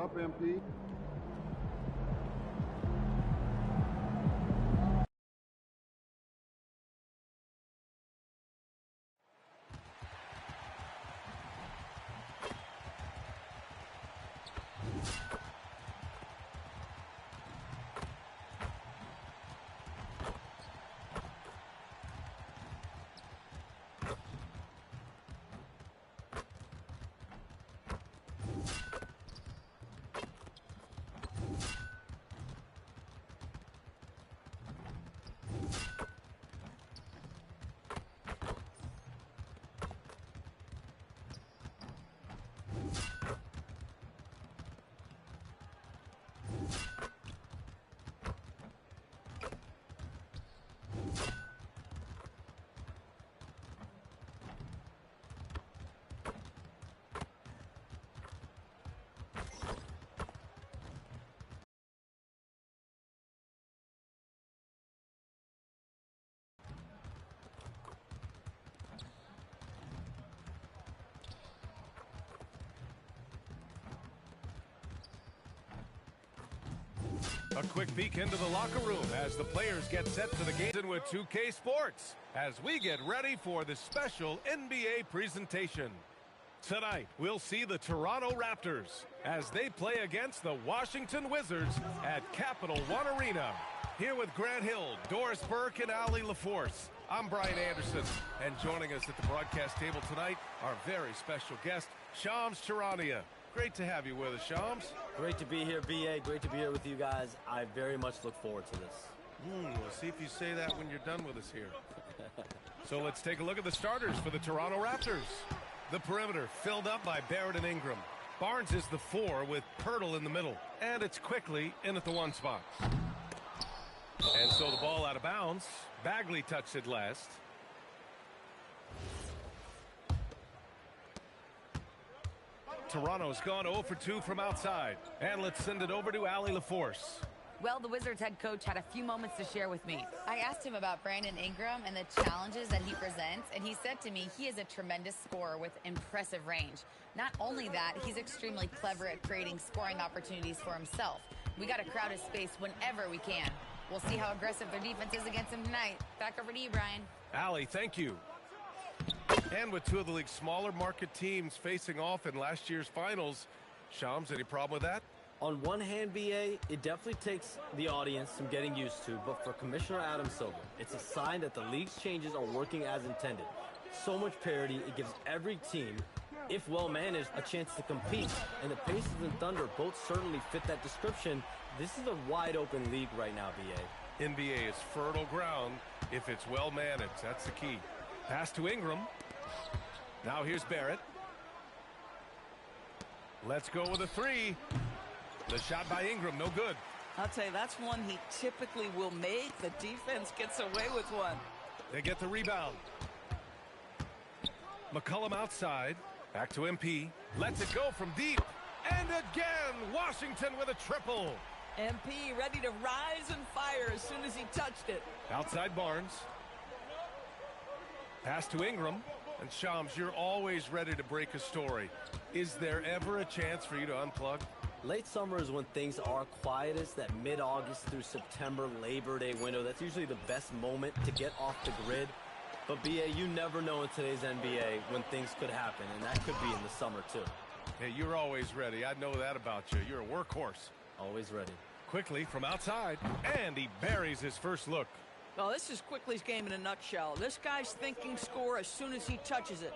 up, MP? A quick peek into the locker room as the players get set for the game with 2K Sports as we get ready for the special NBA presentation. Tonight, we'll see the Toronto Raptors as they play against the Washington Wizards at Capital One Arena. Here with Grant Hill, Doris Burke, and Ali LaForce, I'm Brian Anderson. And joining us at the broadcast table tonight, our very special guest, Shams Charania. Great to have you with us, Shams. Great to be here, BA. Great to be here with you guys. I very much look forward to this. We'll see if you say that when you're done with us here. So let's take a look at the starters for the Toronto Raptors. The perimeter filled up by Barrett and Ingram. Barnes is the 4 with Pirtle in the middle. And it's quickly in at the 1 spot. And so the ball out of bounds. Bagley touched it last. Toronto's gone 0 for 2 from outside. And let's send it over to Ali LaForce. Well, the Wizards head coach had a few moments to share with me. I asked him about Brandon Ingram and the challenges that he presents, and he said to me he is a tremendous scorer with impressive range. Not only that, he's extremely clever at creating scoring opportunities for himself. We got to crowd his space whenever we can. We'll see how aggressive their defense is against him tonight. Back over to you, Brian. Ali, thank you. And with 2 of the league's smaller market teams facing off in last year's finals, Shams, any problem with that? On one hand, BA, it definitely takes the audience some getting used to, but for Commissioner Adam Silver, it's a sign that the league's changes are working as intended. So much parity, it gives every team, if well managed, a chance to compete. And the Pacers and Thunder both certainly fit that description. This is a wide open league right now, BA. NBA is fertile ground if it's well managed. That's the key. Pass to Ingram. Now here's Barrett. Let's go with a 3. The shot by Ingram, no good. I'll tell you, that's one he typically will make. The defense gets away with one. They get the rebound. McCollum outside. Back to MP. Lets it go from deep. And again, Washington with a triple. MP ready to rise and fire as soon as he touched it. Outside Barnes. Pass to Ingram. And Shams, you're always ready to break a story. Is there ever a chance for you to unplug? Late summer is when things are quietest, that mid-August through September Labor Day window. That's usually the best moment to get off the grid. But, BA, you never know in today's NBA when things could happen, and that could be in the summer, too. Hey, you're always ready. I know that about you. You're a workhorse. Always ready. Quickly from outside, and he buries his first look. Well, this is Quickly's game in a nutshell. This guy's thinking score as soon as he touches it.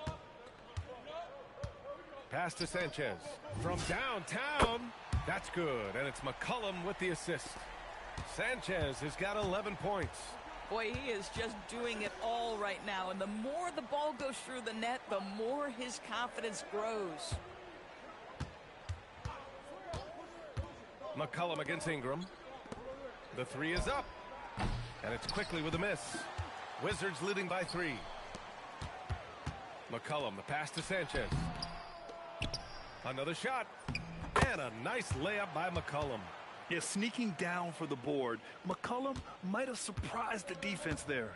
Pass to Sanchez. From downtown. That's good. And it's McCollum with the assist. Sanchez has got 11 points. Boy, he is just doing it all right now. And the more the ball goes through the net, the more his confidence grows. McCollum against Ingram. The 3 is up. And it's Quickly with a miss. Wizards leading by 3. McCollum, the pass to Sanchez. Another shot. And a nice layup by McCollum. Yeah, sneaking down for the board. McCollum might have surprised the defense there.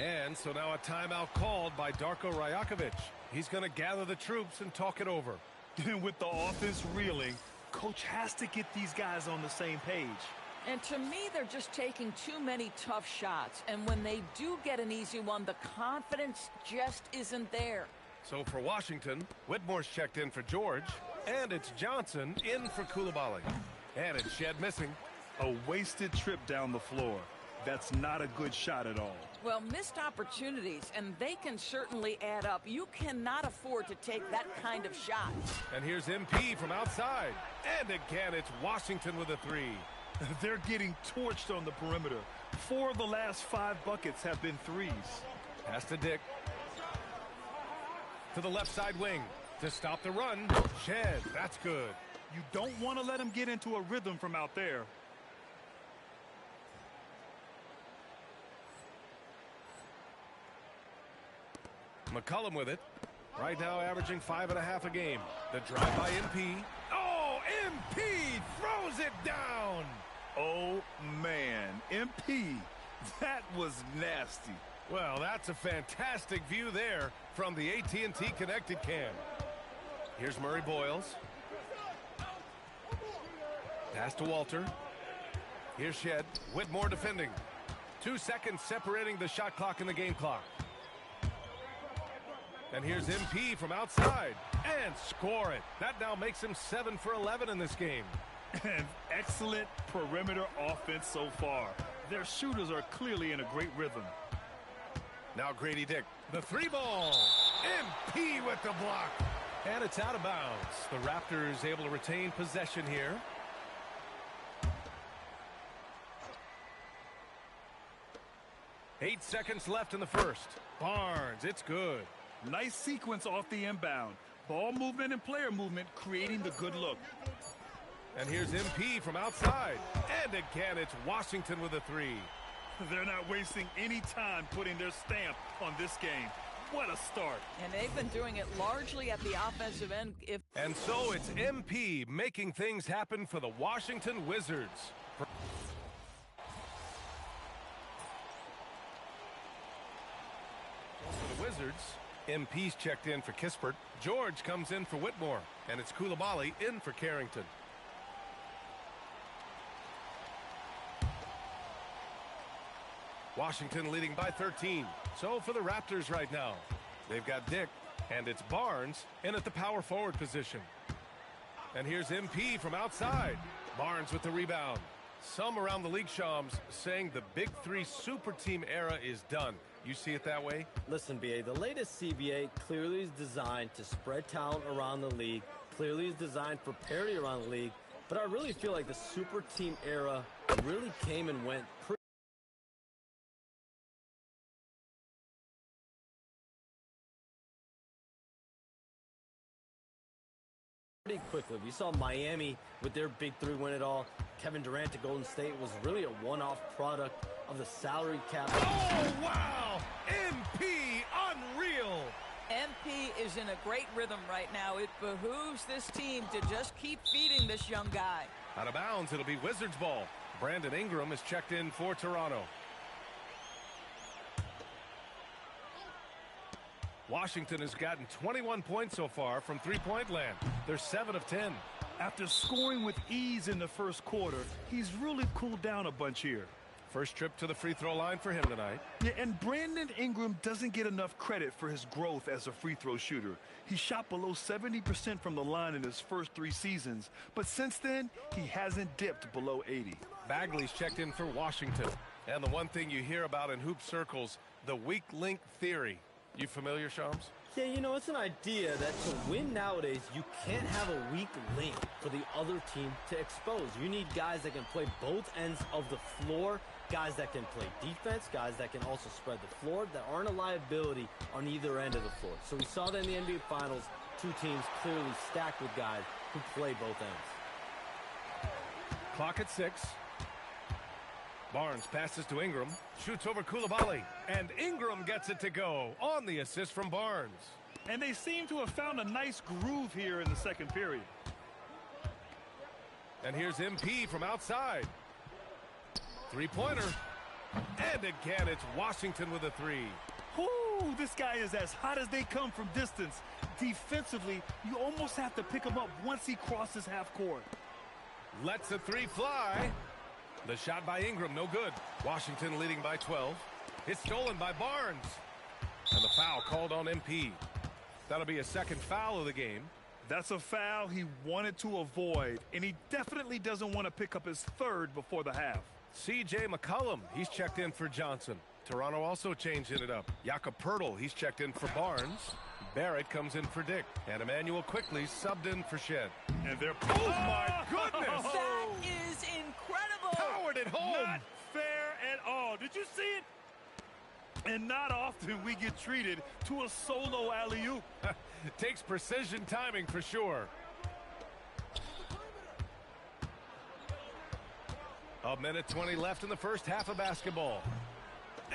And so now a timeout called by Darko Rajakovic. He's going to gather the troops and talk it over. With the offense reeling, Coach has to get these guys on the same page. And to me, they're just taking too many tough shots. And when they do get an easy one, the confidence just isn't there. So for Washington, Whitmore's checked in for George. And it's Johnson in for Coulibaly. And it's Shed missing. A wasted trip down the floor. That's not a good shot at all. Well, missed opportunities, and they can certainly add up. You cannot afford to take that kind of shot. And here's MP from outside. And again, it's Washington with a three. They're getting torched on the perimeter. 4 of the last 5 buckets have been threes. Pass to Dick. To the left side wing. To stop the run. Shed. That's good. You don't want to let him get into a rhythm from out there. McCollum with it. Right now averaging 5.5 a game. The drive by MP. Oh, MP throws it down. Oh, man. MP, that was nasty. Well, that's a fantastic view there from the AT&T Connected Cam. Here's Murray Boyles. Pass to Walter. Here's Shed. Whitmore defending. 2 seconds separating the shot clock and the game clock. And here's MP from outside. And score it. That now makes him 7 for 11 in this game. And excellent perimeter offense so far. Their shooters are clearly in a great rhythm. Now Grady Dick. The 3 ball. MP with the block. And it's out of bounds. The Raptors able to retain possession here. Eight seconds left in the first. Barnes, it's good. Nice sequence off the inbound. Ball movement and player movement creating the good look. And here's MP from outside. And again, it's Washington with a 3. They're not wasting any time putting their stamp on this game. What a start. And they've been doing it largely at the offensive end. And so it's MP making things happen for the Washington Wizards. For the Wizards, MP's checked in for Kispert. George comes in for Whitmore. And it's Coulibaly in for Carrington. Washington leading by 13. So for the Raptors right now, they've got Dick, and it's Barnes in at the power forward position. And here's MP from outside. Barnes with the rebound. Some around the league, Shams, saying the Big 3 super team era is done. You see it that way? Listen, BA, the latest CBA clearly is designed to spread talent around the league, clearly is designed for parity around the league, but I really feel like the super team era really came and went pretty quickly. We saw Miami with their Big 3 win it all. Kevin Durant to Golden State was really a one-off product of the salary cap. Oh, wow! MP, unreal! MP is in a great rhythm right now. It behooves this team to just keep feeding this young guy. Out of bounds, it'll be Wizards ball. Brandon Ingram is checked in for Toronto. Washington has gotten 21 points so far from three-point land. They're 7 of 10. After scoring with ease in the first quarter, he's really cooled down a bunch here. First trip to the free throw line for him tonight. Yeah, and Brandon Ingram doesn't get enough credit for his growth as a free throw shooter. He shot below 70% from the line in his first 3 seasons, but since then, he hasn't dipped below 80. Bagley's checked in for Washington. And the one thing you hear about in hoop circles, the weak link theory. You familiar, Shams? Yeah, you know, it's an idea that to win nowadays, you can't have a weak link for the other team to expose. You need guys that can play both ends of the floor, guys that can play defense, guys that can also spread the floor, that aren't a liability on either end of the floor. So we saw that in the NBA Finals, 2 teams clearly stacked with guys who play both ends. Clock at 6. Barnes passes to Ingram, shoots over Coulibaly, and Ingram gets it to go on the assist from Barnes. And they seem to have found a nice groove here in the second period. And here's MP from outside. Three-pointer. And again, it's Washington with a 3. Whoo, this guy is as hot as they come from distance. Defensively, you almost have to pick him up once he crosses half court. Lets the three fly. The shot by Ingram, no good. Washington leading by 12. It's stolen by Barnes. And the foul called on MP. That'll be a second foul of the game. That's a foul he wanted to avoid, and he definitely doesn't want to pick up his third before the half. C.J. McCollum, he's checked in for Johnson. Toronto also changing it up. Jakob Poeltl, he's checked in for Barnes. Barrett comes in for Dick. And Emmanuel quickly subbed in for Shed. And they're... Oh, my goodness! That is incredible! Powered it home! Not fair at all. Did you see it? And not often we get treated to a solo alley-oop. Takes precision timing for sure. A minute 20 left in the first half of basketball.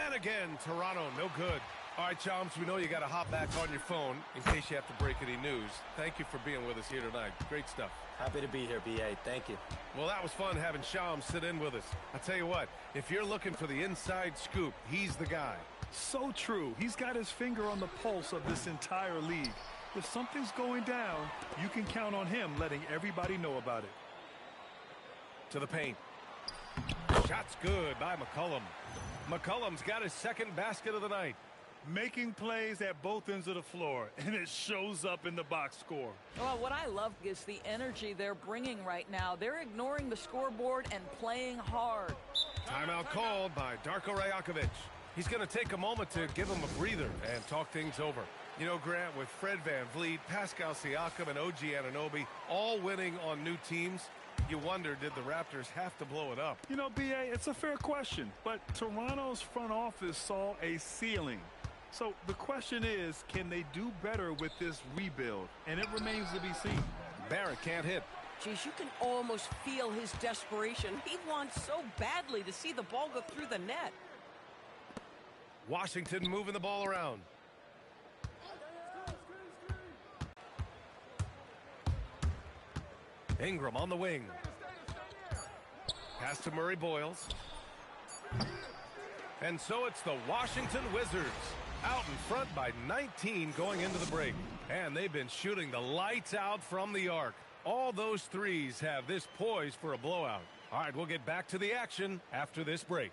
And again, Toronto, no good. All right, Chomps, we know you got to hop back on your phone in case you have to break any news. Thank you for being with us here tonight. Great stuff. Happy to be here, B.A. Thank you. Well, that was fun having Shams sit in with us. I'll tell you what, if you're looking for the inside scoop, he's the guy. So true. He's got his finger on the pulse of this entire league. If something's going down, you can count on him letting everybody know about it. To the paint. Shot's good by McCollum. McCollum's got his second basket of the night. Making plays at both ends of the floor, and it shows up in the box score. Well, what I love is the energy they're bringing right now. They're ignoring the scoreboard and playing hard. Timeout called by Darko Rajakovic. He's going to take a moment to give him a breather and talk things over. You know, Grant, with Fred VanVleet, Pascal Siakam, and OG Anunoby all winning on new teams, you wonder, did the Raptors have to blow it up? You know, B.A., it's a fair question, but Toronto's front office saw a ceiling. So the question is, can they do better with this rebuild? And it remains to be seen. Barrett can't hit. Geez, you can almost feel his desperation. He wants so badly to see the ball go through the net. Washington moving the ball around. Ingram on the wing. Pass to Murray Boyles. And so it's the Washington Wizards out in front by 19 going into the break. And they've been shooting the lights out from the arc. All those threes have this poised for a blowout. All right, we'll get back to the action after this break.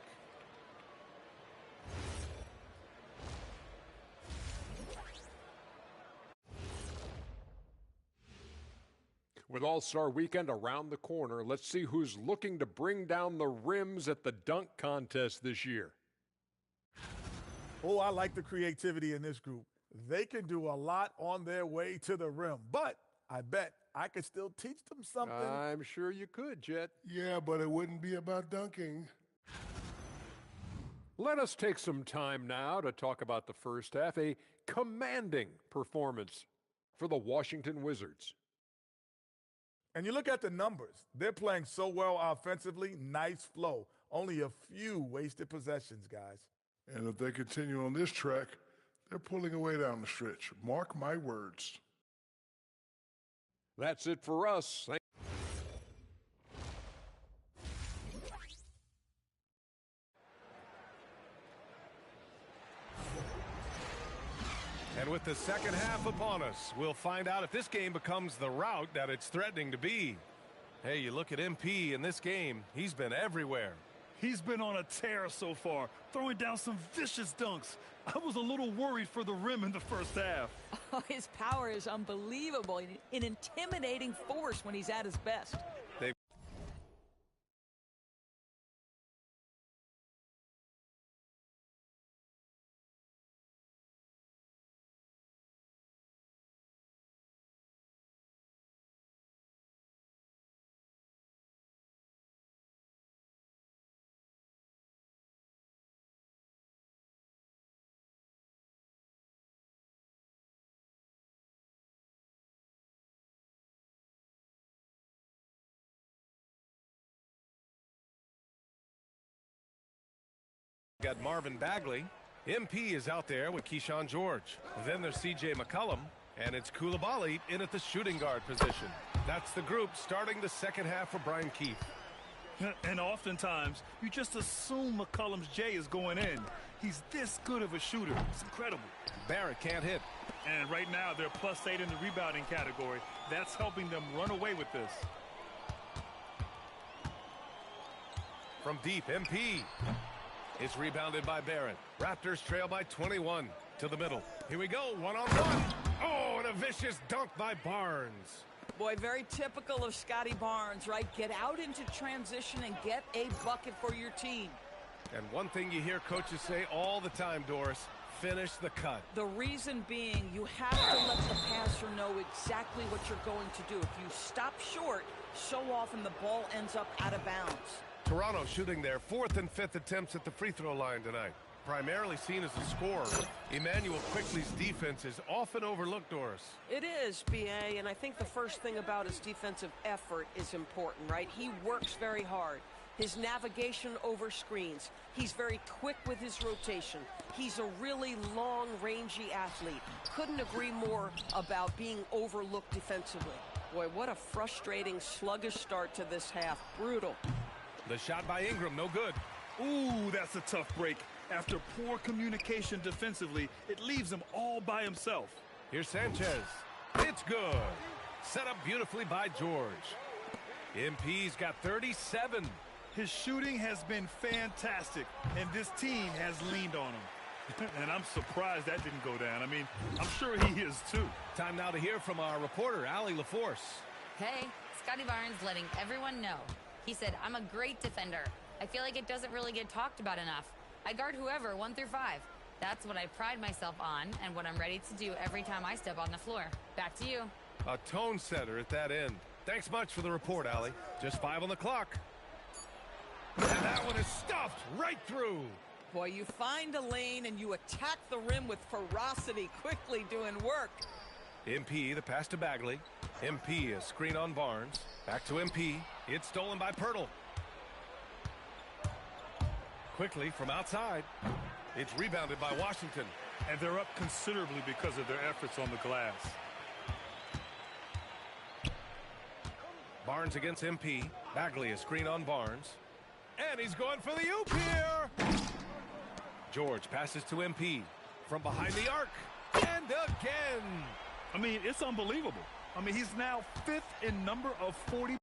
With All-Star Weekend around the corner, let's see who's looking to bring down the rims at the dunk contest this year. Oh, I like the creativity in this group. They can do a lot on their way to the rim, but I bet I could still teach them something. I'm sure you could, Jet. Yeah, but it wouldn't be about dunking. Let us take some time now to talk about the first half, a commanding performance for the Washington Wizards. And you look at the numbers. They're playing so well offensively, nice flow. Only a few wasted possessions, guys. And if they continue on this track, they're pulling away down the stretch. Mark my words. That's it for us. And with the second half upon us, we'll find out if this game becomes the rout that it's threatening to be. Hey, you look at MP in this game, he's been everywhere. He's been on a tear so far, throwing down some vicious dunks. I was a little worried for the rim in the first half. Oh, his power is unbelievable. An intimidating force when he's at his best. Got Marvin Bagley. MP is out there with Keyshawn George. Then there's C.J. McCollum, and it's Coulibaly in at the shooting guard position. That's the group starting the second half for Brian Keefe. And oftentimes, you just assume McCollum's J is going in. He's this good of a shooter. It's incredible. Barrett can't hit. And right now, they're +8 in the rebounding category. That's helping them run away with this. From deep, MP. It's rebounded by Barron. Raptors trail by 21. To the middle. Here we go, one-on-one. Oh, and a vicious dunk by Barnes. Boy, very typical of Scotty Barnes, right? Get out into transition and get a bucket for your team. And one thing you hear coaches say all the time, Doris, finish the cut. The reason being, you have to let the passer know exactly what you're going to do. If you stop short, so often the ball ends up out of bounds. Toronto shooting their 4th and 5th attempts at the free throw line tonight. Primarily seen as a scorer, Emmanuel Quickley's defense is often overlooked, Doris. It is, B.A., and I think the first thing about his defensive effort is important, right? He works very hard. His navigation over screens. He's very quick with his rotation. He's a really long, rangy athlete. Couldn't agree more about being overlooked defensively. Boy, what a frustrating, sluggish start to this half. Brutal. The shot by Ingram, no good. Ooh, that's a tough break. After poor communication defensively, it leaves him all by himself. Here's Sanchez. It's good. Set up beautifully by George. MP's got 37. His shooting has been fantastic, and this team has leaned on him. And I'm surprised that didn't go down. I mean, I'm sure he is too. Time now to hear from our reporter, Allie LaForce. Hey, Scotty Barnes letting everyone know. He said, I'm a great defender. I feel like it doesn't really get talked about enough. I guard whoever, 1 through 5. That's what I pride myself on and what I'm ready to do every time I step on the floor. Back to you. A tone setter at that end. Thanks much for the report, Allie. Just 5 on the clock. And that one is stuffed right through. Boy, you find a lane and you attack the rim with ferocity, quickly doing work. MP, the pass to Bagley. MP, a screen on Barnes. Back to MP. It's stolen by Pirtle. Quickly from outside. It's rebounded by Washington. And they're up considerably because of their efforts on the glass. Barnes against MP. Bagley, a screen on Barnes. And he's going for the oop here. George passes to MP. From behind the arc. And again. I mean, it's unbelievable. I mean, he's now 5th in number of 40.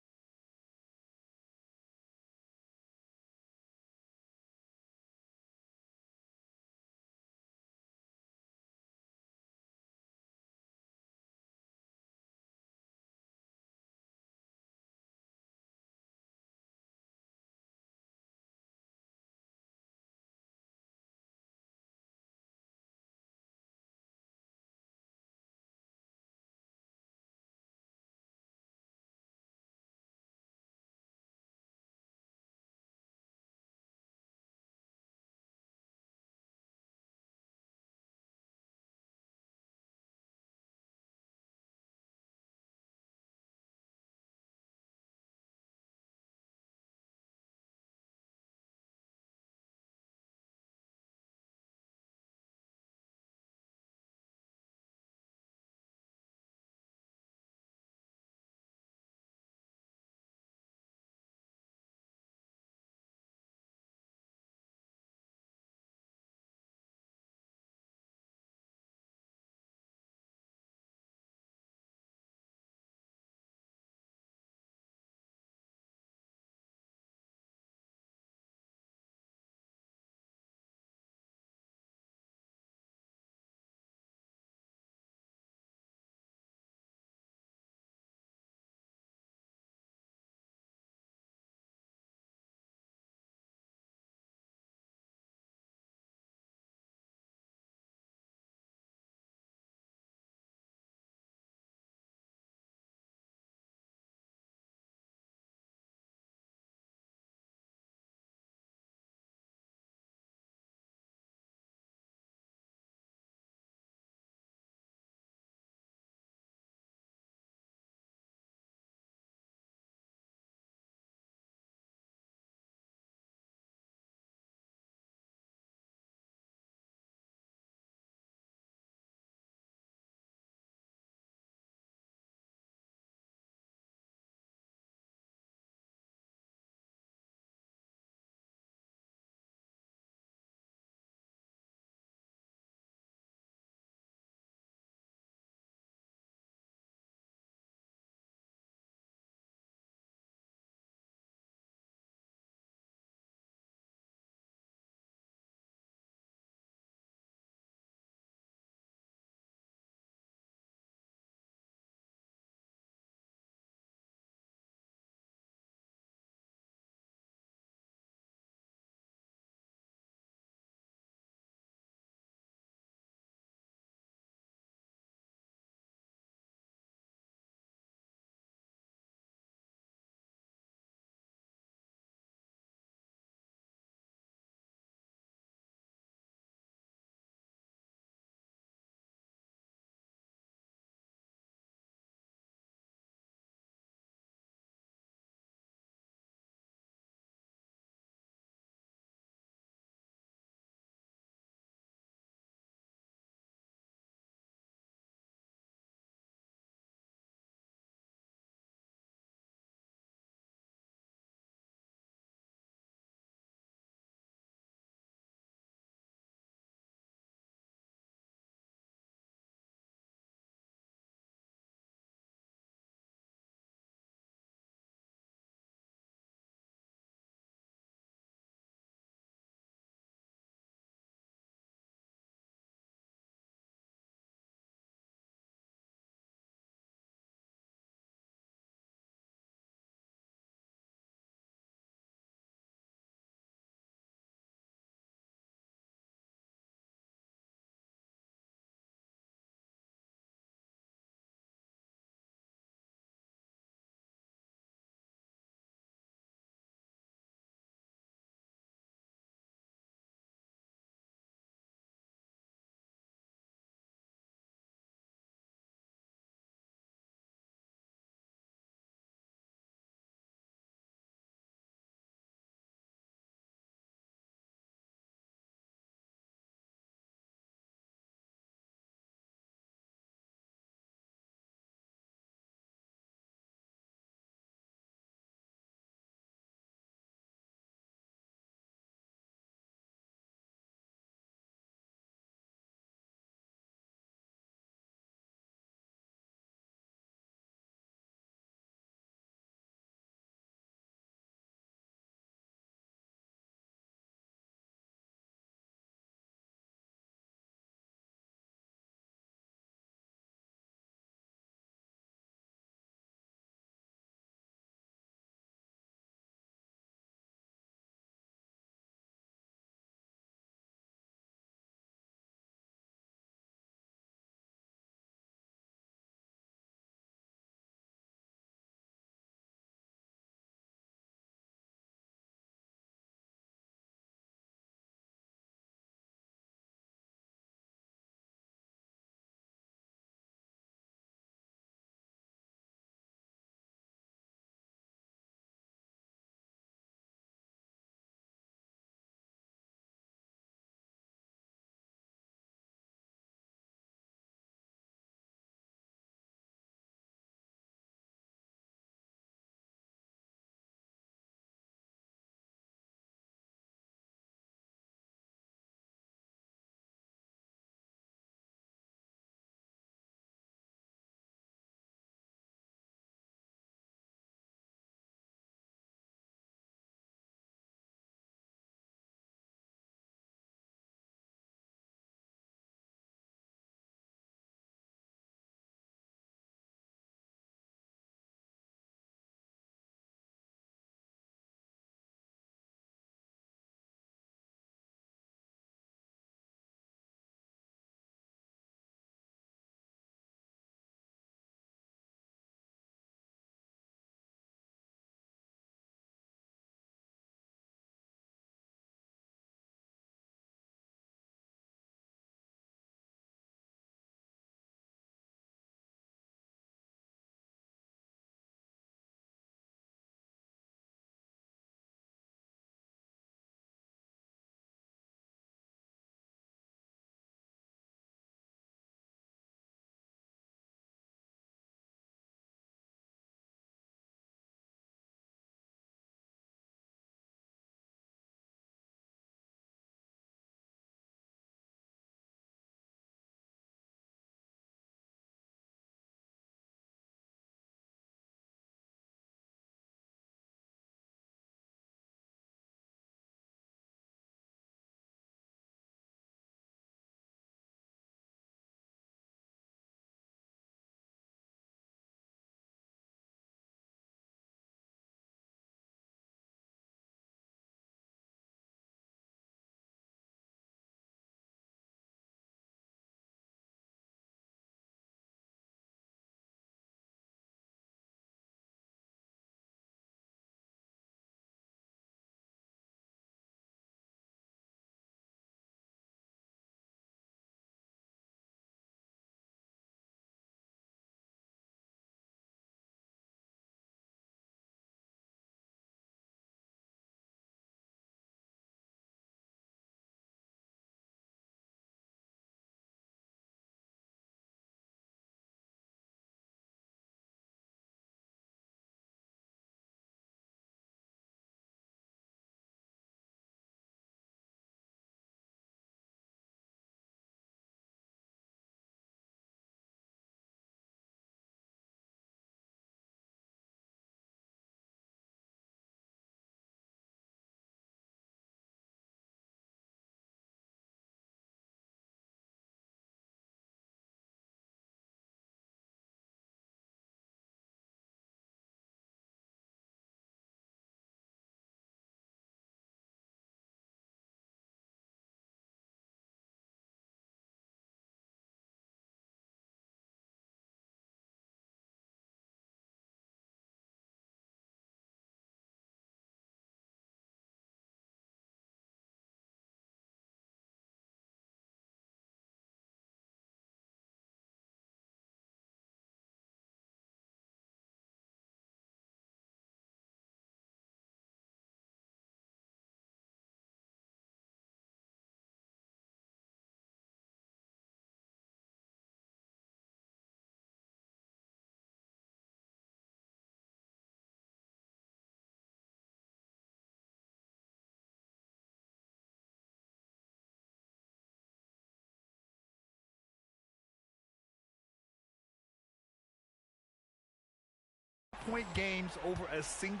30-point games over a single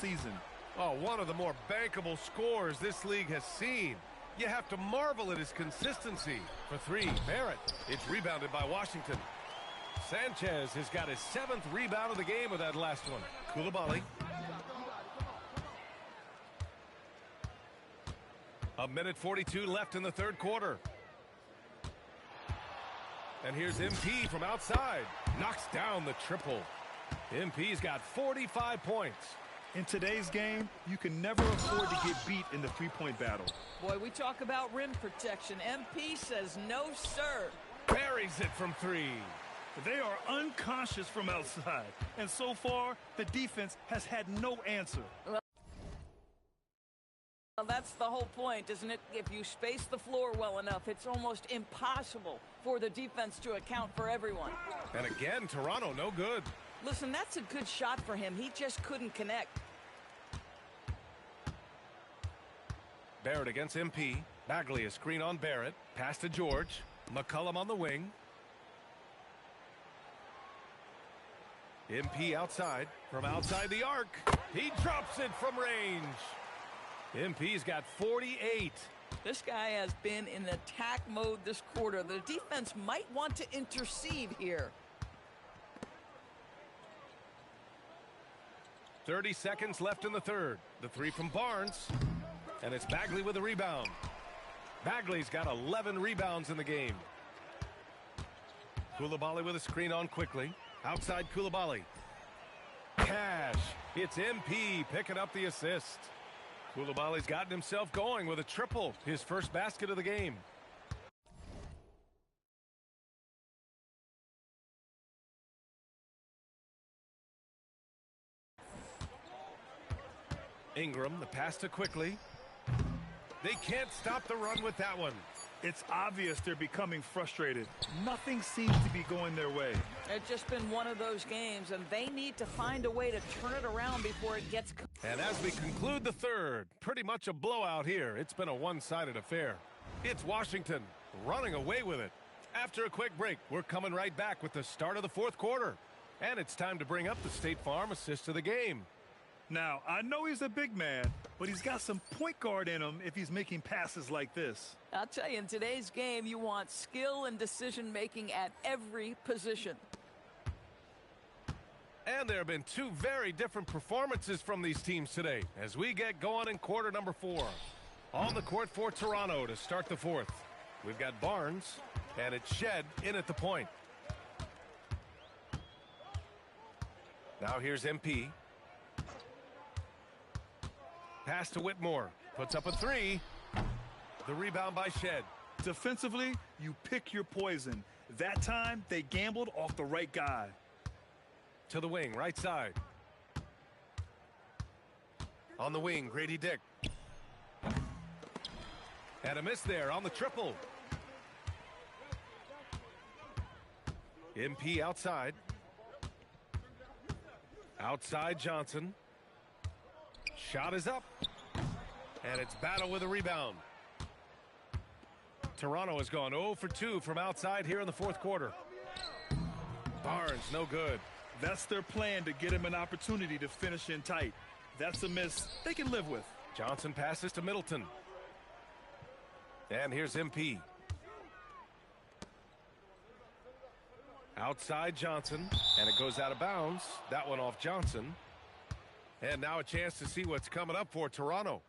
season. Oh, one of the more bankable scores this league has seen. You have to marvel at his consistency. For three, Barrett. It's rebounded by Washington. Sanchez has got his 7th rebound of the game with that last one. Coulibaly. A minute 42 left in the third quarter. And here's MP from outside. Knocks down the triple. MP's got 45 points. In today's game, you can never afford to get beat in the three-point battle. Boy, we talk about rim protection. MP says no, sir. Buries it from three. They are unconscious from outside. And so far, the defense has had no answer. Well, that's the whole point, isn't it? If you space the floor well enough, it's almost impossible for the defense to account for everyone. And again, Toronto no good. Listen, that's a good shot for him. He just couldn't connect. Barrett against MP. Bagley a screen on Barrett. Pass to George. McCollum on the wing. MP outside. From outside the arc. He drops it from range. MP's got 48. This guy has been in attack mode this quarter. The defense might want to intercede here. 30 seconds left in the third. The three from Barnes. And it's Bagley with a rebound. Bagley's got 11 rebounds in the game. Coulibaly with a screen on quickly. Outside Coulibaly. Cash. It's MP picking up the assist. Coulibaly's gotten himself going with a triple. His first basket of the game. Ingram, the pass to quickly. They can't stop the run with that one. It's obvious they're becoming frustrated. Nothing seems to be going their way. It's just been one of those games, and they need to find a way to turn it around before it gets... And as we conclude the third, pretty much a blowout here. It's been a one-sided affair. It's Washington running away with it. After a quick break, we're coming right back with the start of the fourth quarter. And it's time to bring up the State Farm assist of the game. Now, I know he's a big man, but he's got some point guard in him if he's making passes like this. I'll tell you, in today's game, you want skill and decision-making at every position. And there have been two very different performances from these teams today as we get going in quarter number 4. On the court for Toronto to start the fourth. We've got Barnes, and it's Shed in at the point. Now here's MP. Pass to Whitmore. Puts up a three. The rebound by Shed. Defensively, you pick your poison. That time, they gambled off the right guy. To the wing, right side. On the wing, Grady Dick. And a miss there on the triple. MP outside. Outside Johnson. Shot is up. And it's Battle with a rebound. Toronto has gone 0 for 2 from outside here in the fourth quarter. Barnes, no good. That's their plan to get him an opportunity to finish in tight. That's a miss they can live with. Johnson passes to Middleton. And here's MP. Outside Johnson. And it goes out of bounds. That one off Johnson. And now a chance to see what's coming up for Toronto.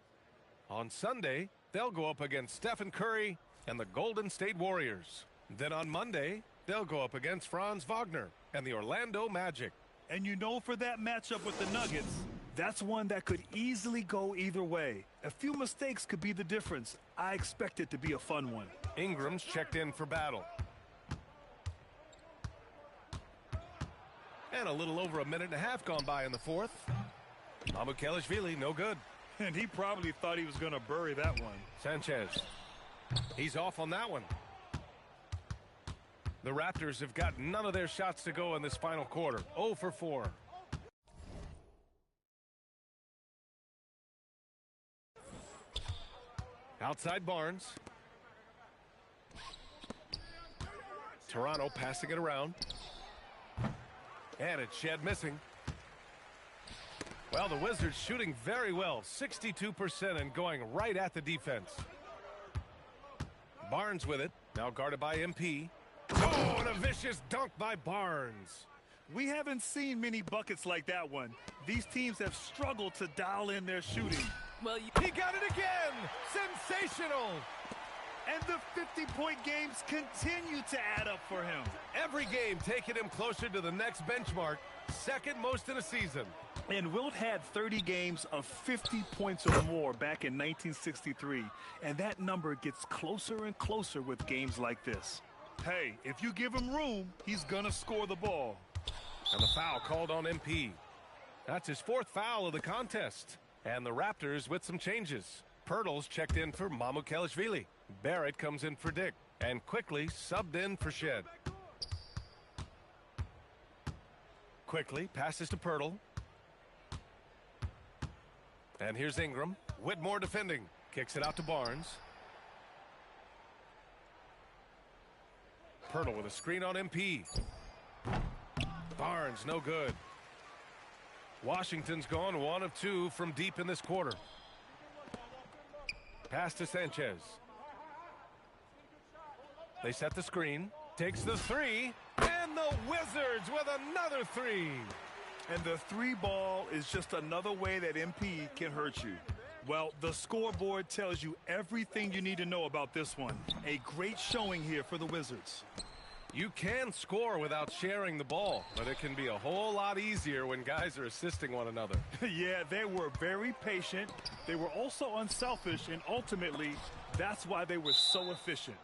On Sunday, they'll go up against Stephen Curry and the Golden State Warriors. Then on Monday, they'll go up against Franz Wagner and the Orlando Magic. And you know, for that matchup with the Nuggets, that's one that could easily go either way. A few mistakes could be the difference. I expect it to be a fun one. Ingram's checked in for Battle. And a little over a minute and a half gone by in the fourth. Mamukelashvili, no good. And he probably thought he was going to bury that one. Sanchez. He's off on that one. The Raptors have got none of their shots to go in this final quarter. 0 for 4. Outside Barnes. Toronto passing it around. And it's Shed missing. Well, the Wizards shooting very well, 62% and going right at the defense. Barnes with it, now guarded by MP. Oh, and a vicious dunk by Barnes. We haven't seen many buckets like that one. These teams have struggled to dial in their shooting. Well, he got it again. Sensational. And the 50-point games continue to add up for him. Every game taking him closer to the next benchmark, second most in a season. And Wilt had 30 games of 50 points or more back in 1963. And that number gets closer and closer with games like this. Hey, if you give him room, he's going to score the ball. And the foul called on MP. That's his fourth foul of the contest. And the Raptors with some changes. Pirtle's checked in for Mamukelashvili. Barrett comes in for Dick. And quickly subbed in for Shed. Quickly passes to Pirtle. And here's Ingram. Whitmore defending. Kicks it out to Barnes. Pirtle with a screen on MP. Barnes no good. Washington's gone 1 of 2 from deep in this quarter. Pass to Sanchez. They set the screen. Takes the three. And the Wizards with another three. And the three ball is just another way that MP can hurt you. Well, the scoreboard tells you everything you need to know about this one. A great showing here for the Wizards. You can score without sharing the ball, but it can be a whole lot easier when guys are assisting one another. Yeah, they were very patient. They were also unselfish, and ultimately, that's why they were so efficient.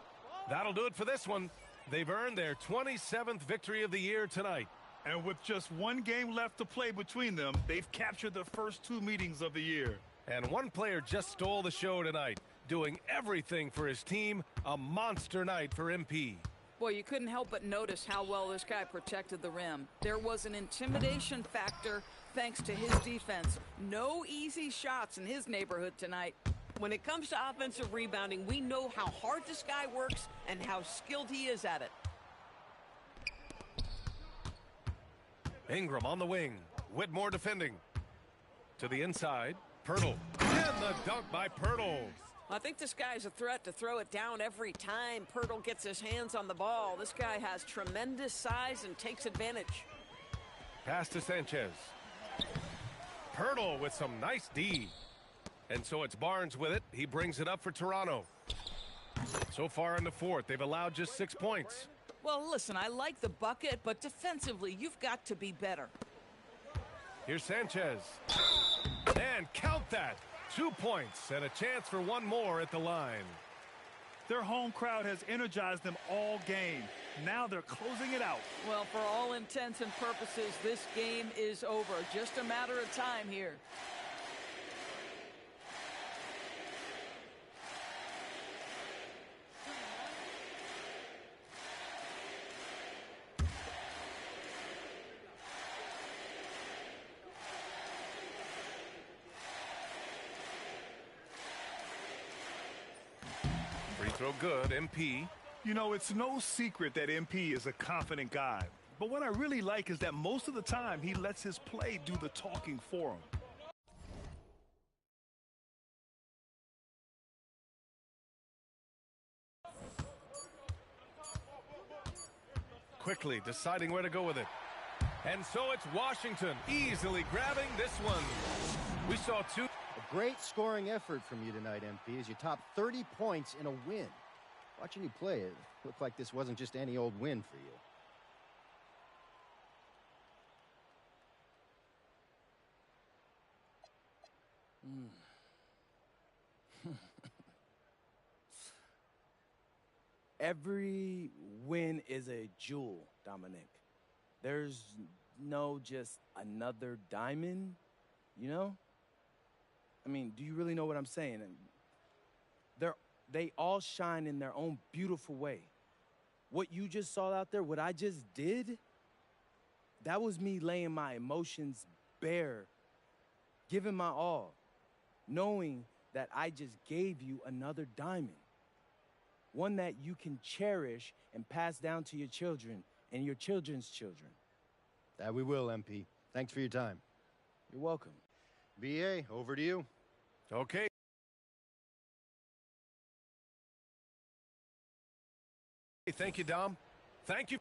That'll do it for this one. They've earned their 27th victory of the year tonight. And with just one game left to play between them, they've captured the first 2 meetings of the year. And one player just stole the show tonight, doing everything for his team. A monster night for MP. Boy, you couldn't help but notice how well this guy protected the rim. There was an intimidation factor thanks to his defense. No easy shots in his neighborhood tonight. When it comes to offensive rebounding, we know how hard this guy works and how skilled he is at it. Ingram on the wing. Whitmore defending. To the inside. Pirtle. And the dunk by Pirtle. I think this guy's a threat to throw it down every time Pirtle gets his hands on the ball. This guy has tremendous size and takes advantage. Pass to Sanchez. Pirtle with some nice D. And so it's Barnes with it. He brings it up for Toronto. So far in the fourth, they've allowed just 6 points. Well, listen, I like the bucket, but defensively, you've got to be better. Here's Sanchez. And count that. 2 points and a chance for one more at the line. Their home crowd has energized them all game. Now they're closing it out. Well, for all intents and purposes, this game is over. Just a matter of time here. Free throw good, MP. You know, it's no secret that MP is a confident guy. But what I really like is that most of the time he lets his play do the talking for him. Quickly deciding where to go with it. And so it's Washington easily grabbing this one. We saw two. A great scoring effort from you tonight, MP, as you topped 30 points in a win. Watching you play, it looked like this wasn't just any old win for you. Every win is a jewel, Dominic. There's no just another diamond, you know? I mean, do you really know what I'm saying? They all shine in their own beautiful way. What you just saw out there, what I just did, that was me laying my emotions bare, giving my all, knowing that I just gave you another diamond. one that you can cherish and pass down to your children and your children's children. That we will, MP. Thanks for your time. You're welcome. VA, over to you. Okay. Thank you, Dom. Thank you.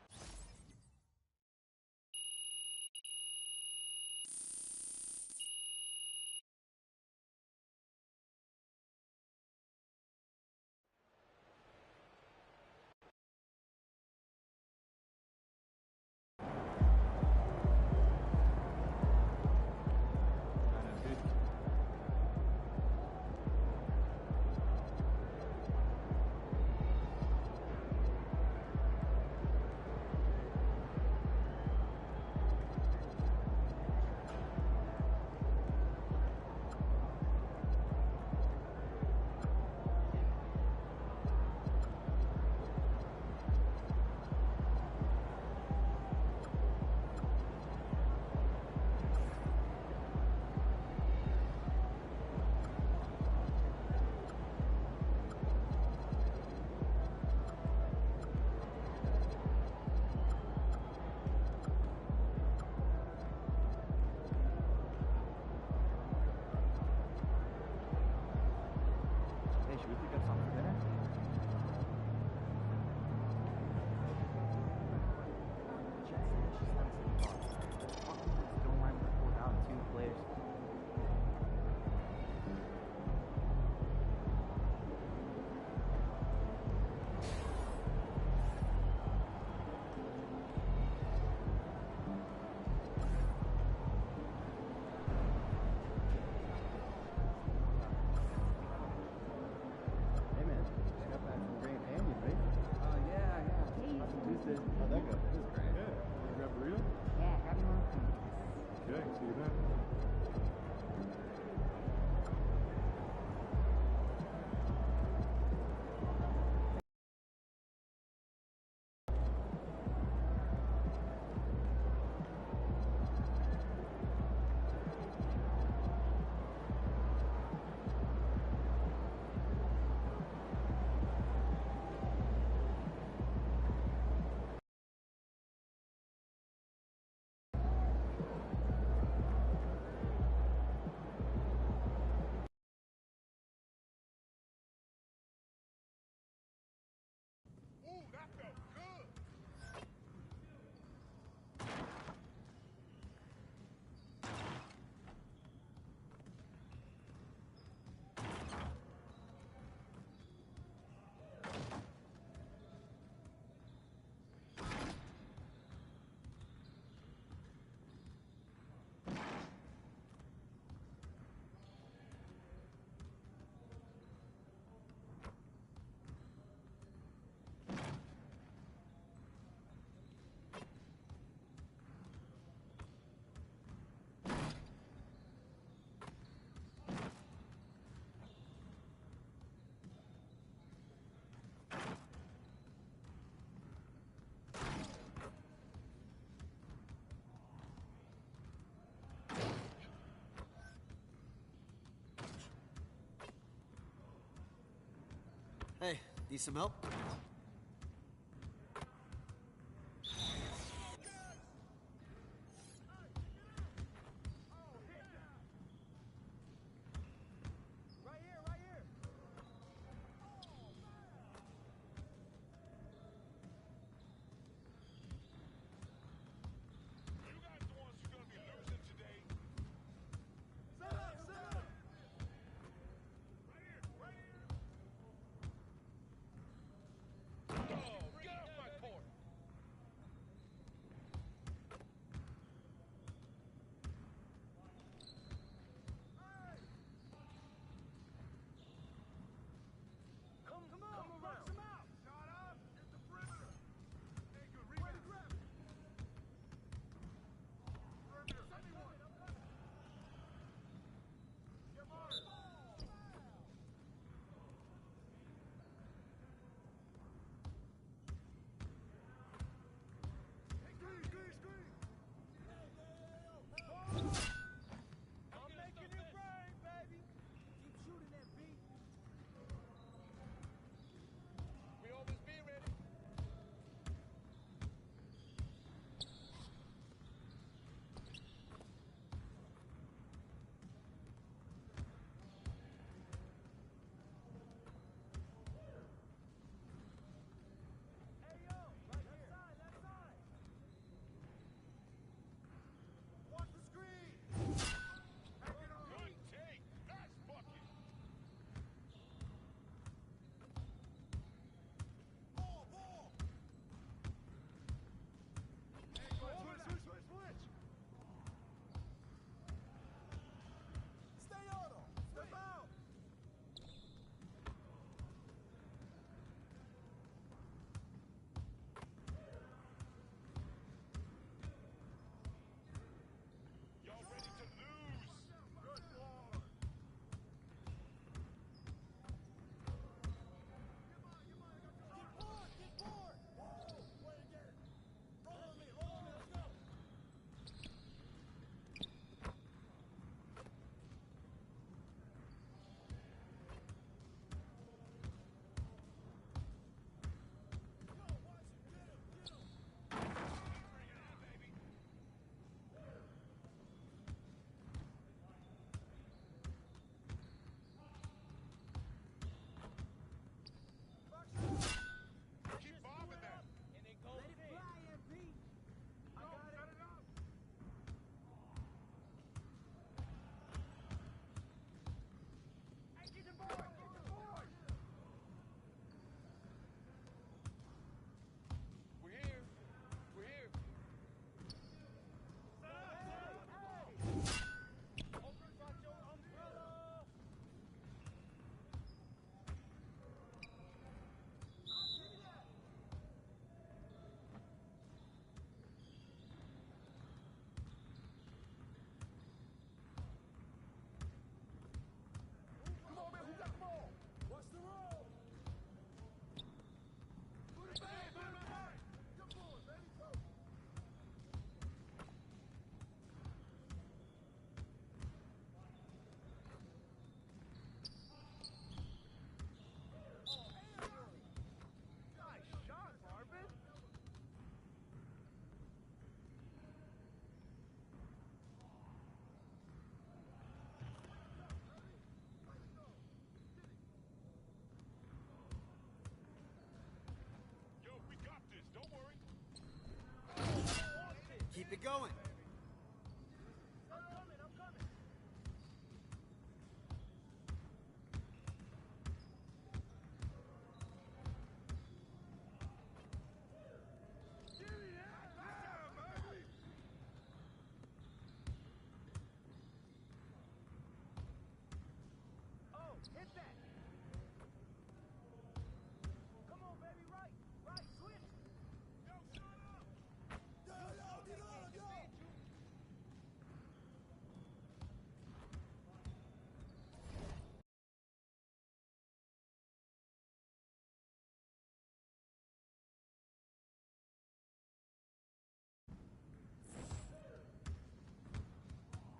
Hey, need some help?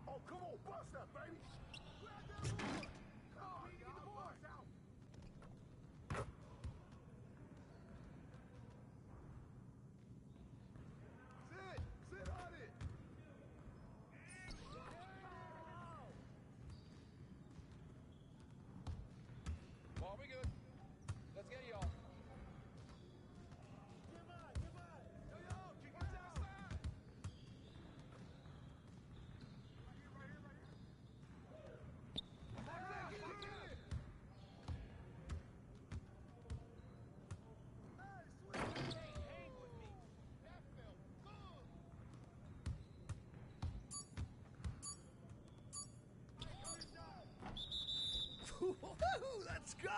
Oh, come on, bust that, baby. Grab that board. Oh, get the board out. Sit on it. Ball, we good. Let's get y'all. Yo, kick it outside. Let's go!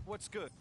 What's good?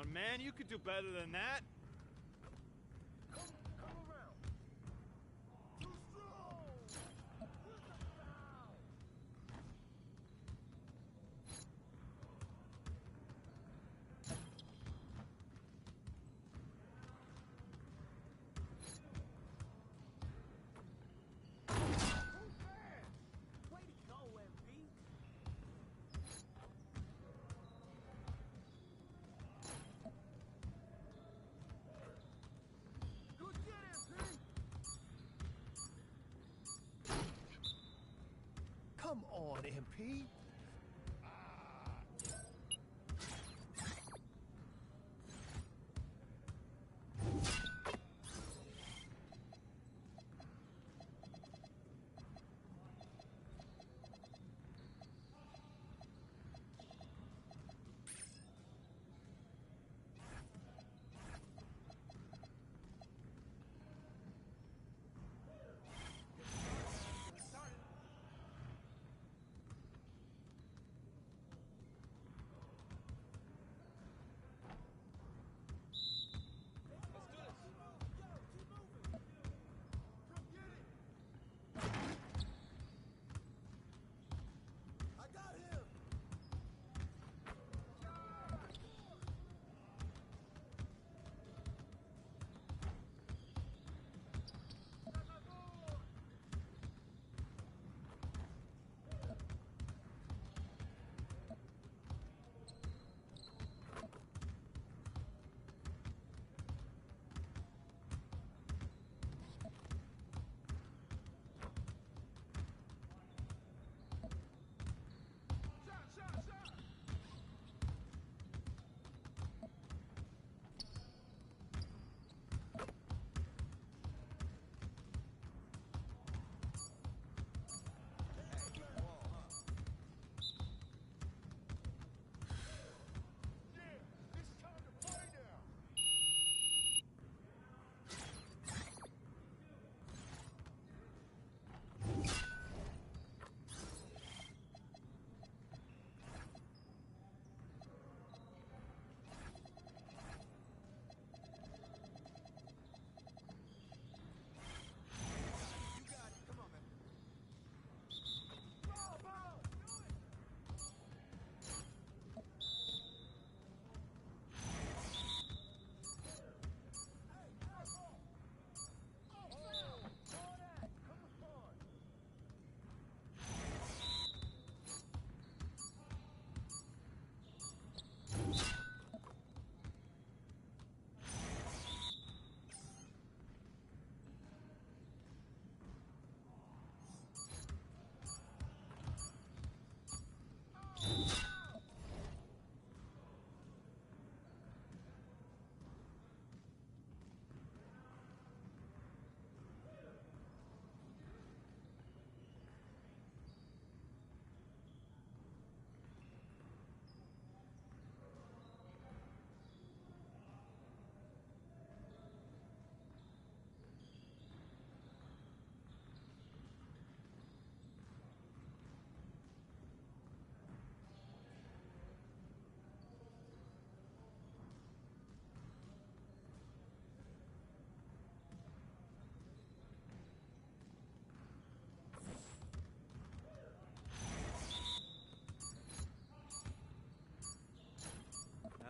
on, man. You could do better than that. Come on, MP.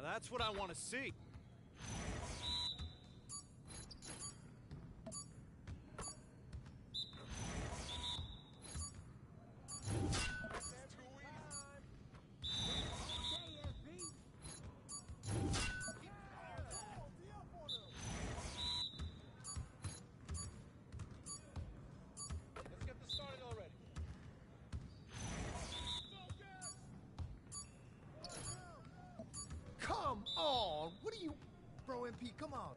Now that's what I want to see. Let's get this started already. Come on! What are you... Bro, MP, come on.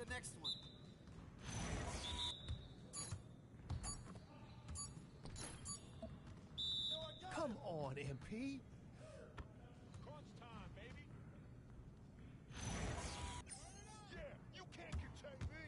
the next one. Come on, MP. Crunch time, baby. Yeah, you can't contain me.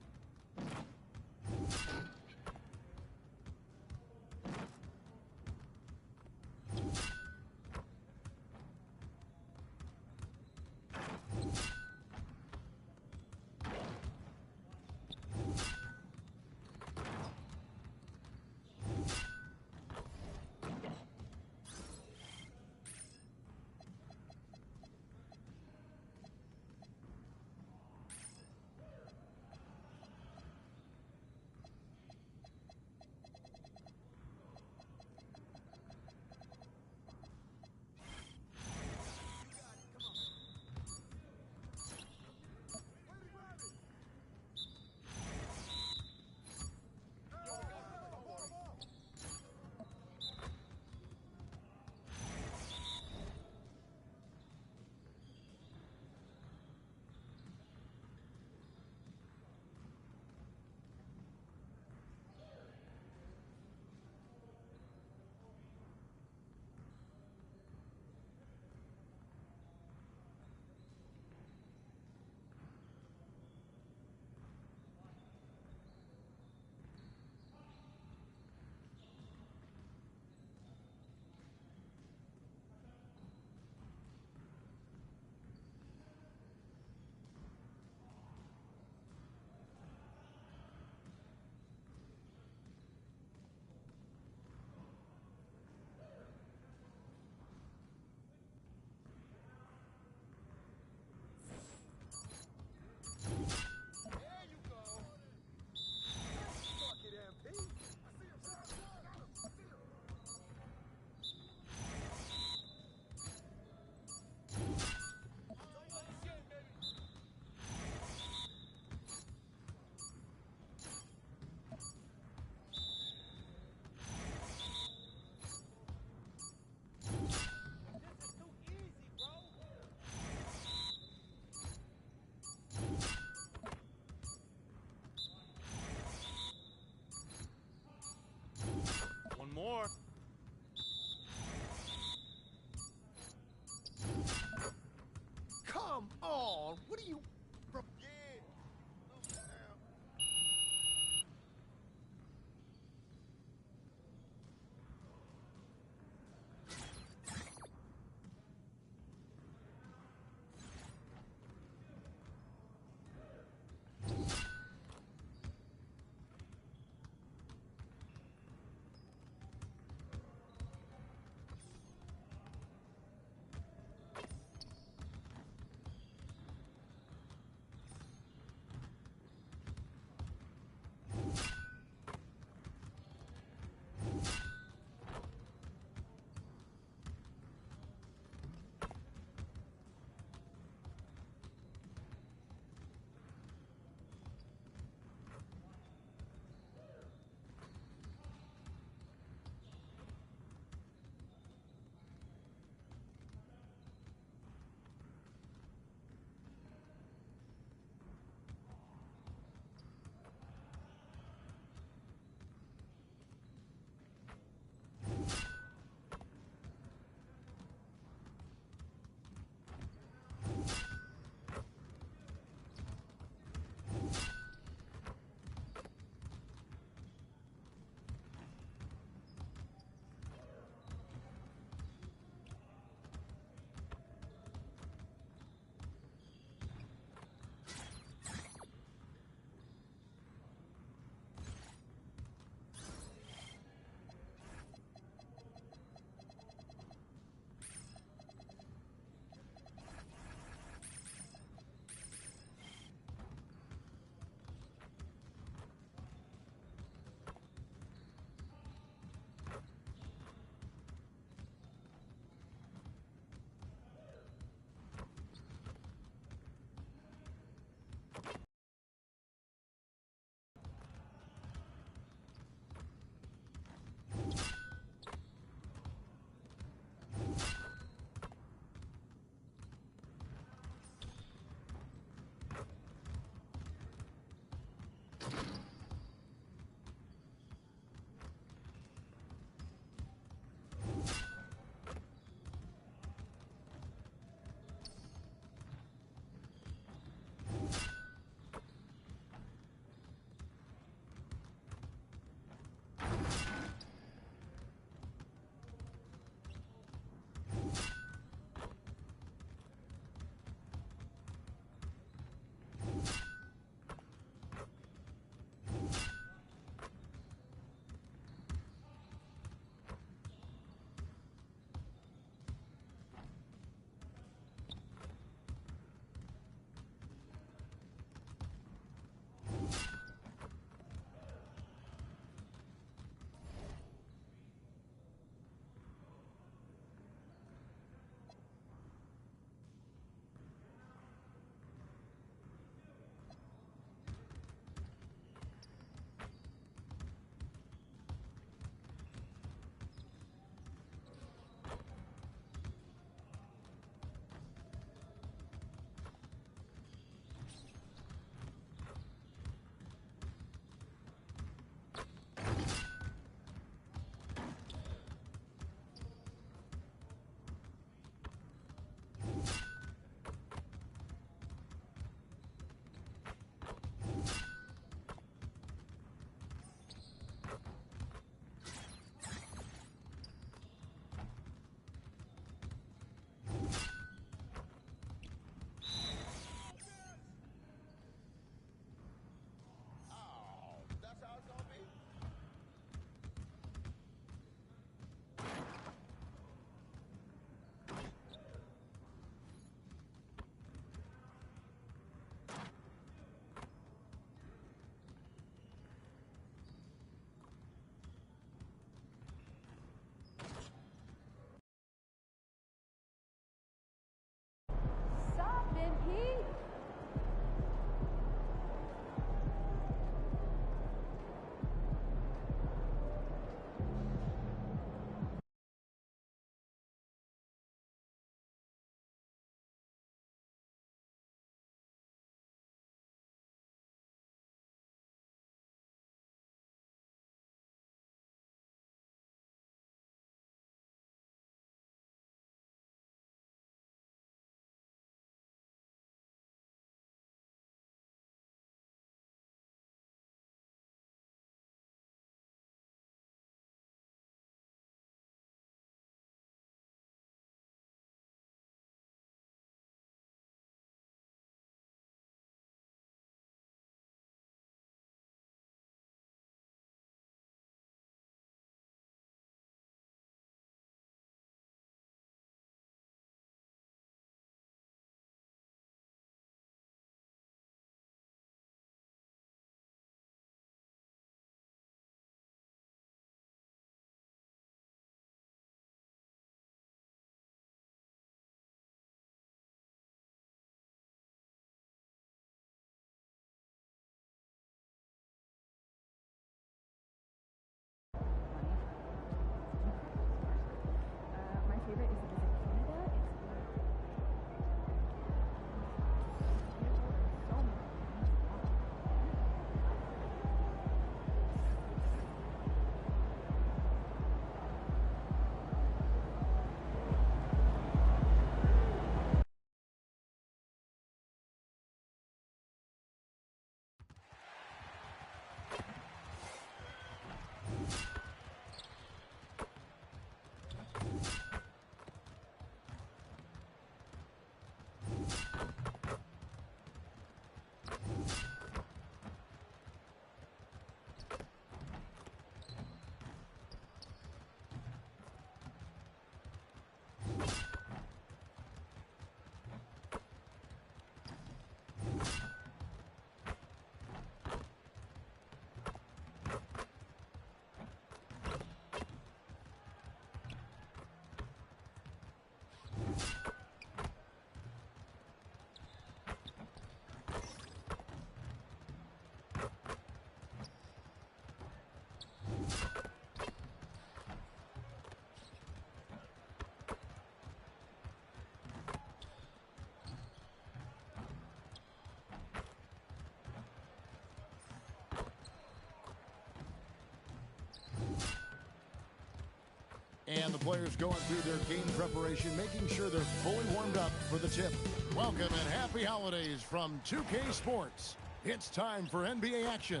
And the players going through their game preparation, making sure they're fully warmed up for the tip. Welcome and happy holidays from 2K Sports. It's time for NBA action.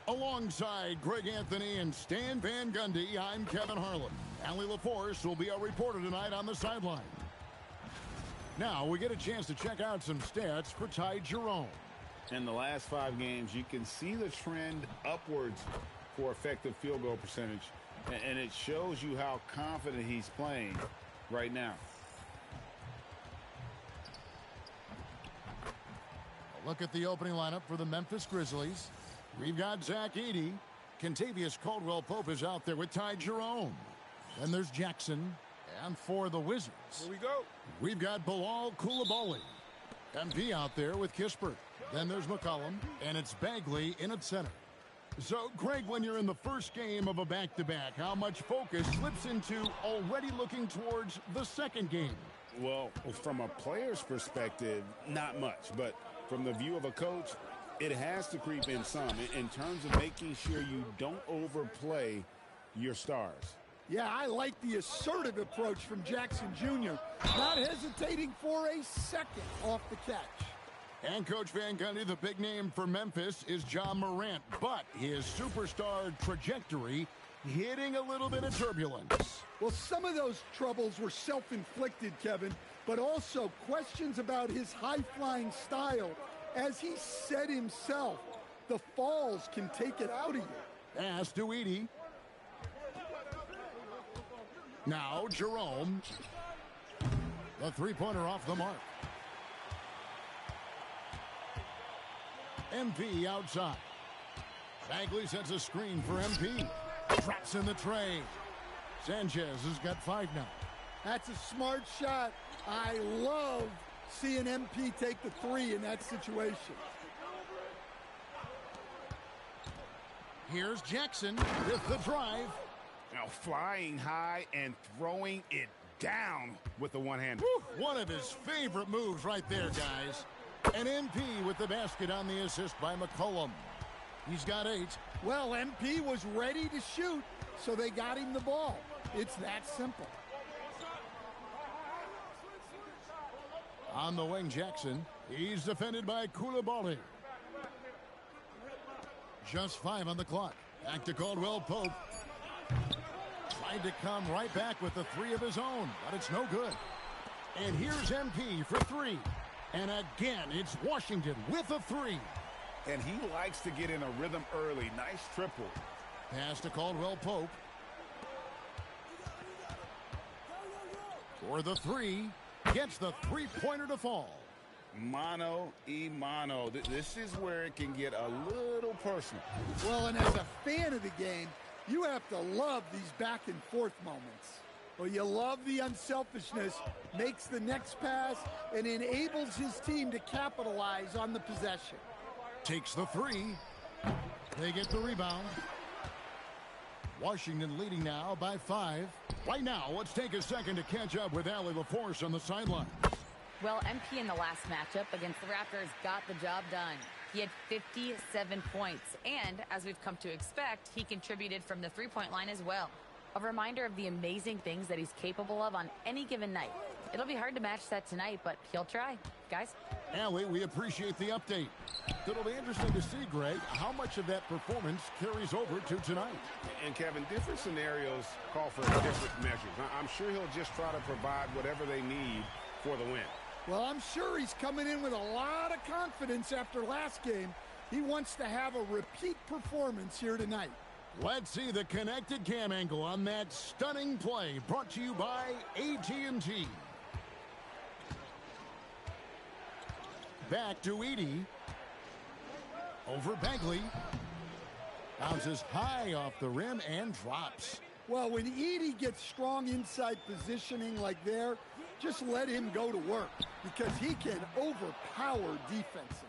Alongside Greg Anthony and Stan Van Gundy, I'm Kevin Harlan. Allie LaForce will be our reporter tonight on the sideline. Now we get a chance to check out some stats for Ty Jerome. In the last 5 games, you can see the trend upwards for effective field goal percentage. And it shows you how confident he's playing right now. A look at the opening lineup for the Memphis Grizzlies. We've got Zach Edey. Kentavious Caldwell-Pope is out there with Ty Jerome. Then there's Jackson. And for the Wizards, here we go. We've got Bilal Coulibaly. MP out there with Kispert. Then there's McCollum. And it's Bagley in at center. So, Greg, when you're in the first game of a back-to-back, how much focus slips into already looking towards the second game? Well, from a player's perspective, not much. But from the view of a coach, it has to creep in some in terms of making sure you don't overplay your stars. Yeah, I like the assertive approach from Jackson Jr., not hesitating for a second off the catch. And Coach Van Gundy, the big name for Memphis is Ja Morant, but his superstar trajectory hitting a little bit of turbulence. Well, some of those troubles were self-inflicted, Kevin, but also questions about his high-flying style. As he said himself, the falls can take it out of you. Pass to Edey. Now Jerome. The three-pointer off the mark. MP outside. Bagley sets a screen for MP. Drops in the tray. Sanchez has got 5 now. That's a smart shot. I love seeing MP take the 3 in that situation. Here's Jackson with the drive. Now flying high and throwing it down with the one-hander. One of his favorite moves right there, guys. And MP with the basket on the assist by McCollum. He's got 8. Well, MP was ready to shoot, so they got him the ball. It's that simple. On the wing, Jackson. He's defended by Coulibaly. Just 5 on the clock. Back to Caldwell-Pope. Tried to come right back with the 3 of his own, but it's no good. And here's MP for 3. And again, it's Washington with a 3. And he likes to get in a rhythm early. Nice triple. Pass to Caldwell-Pope. For the 3. Gets the three-pointer to fall. Mano y mano. This is where it can get a little personal. Well, and as a fan of the game, you have to love these back-and-forth moments. Well, you love the unselfishness, makes the next pass, and enables his team to capitalize on the possession. Takes the 3. They get the rebound. Washington leading now by 5. Right now, let's take a second to catch up with Allie LaForce on the sideline. Well, MP in the last matchup against the Raptors got the job done. He had 57 points, and as we've come to expect, he contributed from the three-point line as well. A reminder of the amazing things that he's capable of on any given night. It'll be hard to match that tonight, but he'll try. Guys? Allie, we appreciate the update. It'll be interesting to see, Greg, how much of that performance carries over to tonight. And, Kevin, different scenarios call for different measures. I'm sure he'll just try to provide whatever they need for the win. Well, I'm sure he's coming in with a lot of confidence after last game. He wants to have a repeat performance here tonight. Let's see the connected cam angle on that stunning play, brought to you by AT&T. Back to Edey. Over Bagley. Bounces high off the rim and drops. Well, when Edey gets strong inside positioning like there, just let him go to work because he can overpower defenses.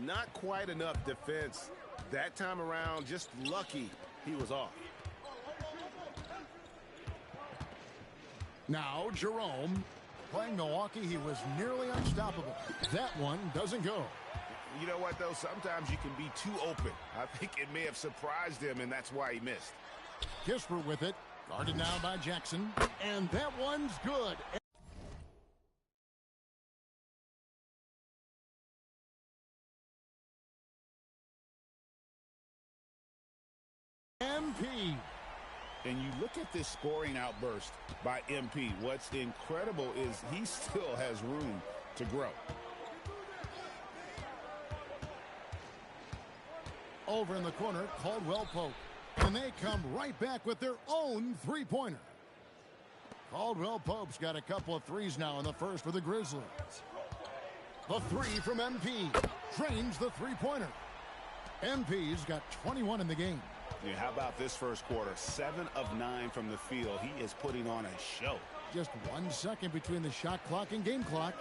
Not quite enough defense that time around. Just lucky he was off. Now Jerome. Playing Milwaukee, he was nearly unstoppable. That one doesn't go. You know what, though? Sometimes you can be too open. I think it may have surprised him, and that's why he missed. Kispert with it. Guarded now by Jackson. And that one's good. MP. And you look at this scoring outburst by MP. What's incredible is he still has room to grow. Over in the corner, Caldwell Pope. And they come right back with their own three-pointer. Caldwell Pope's got a couple of threes now in the first for the Grizzlies. The three from MP. Drains the three-pointer. MP's got 21 in the game. Yeah, how about this first quarter? 7 of 9 from the field. He is putting on a show. Just 1 second between the shot clock and game clock.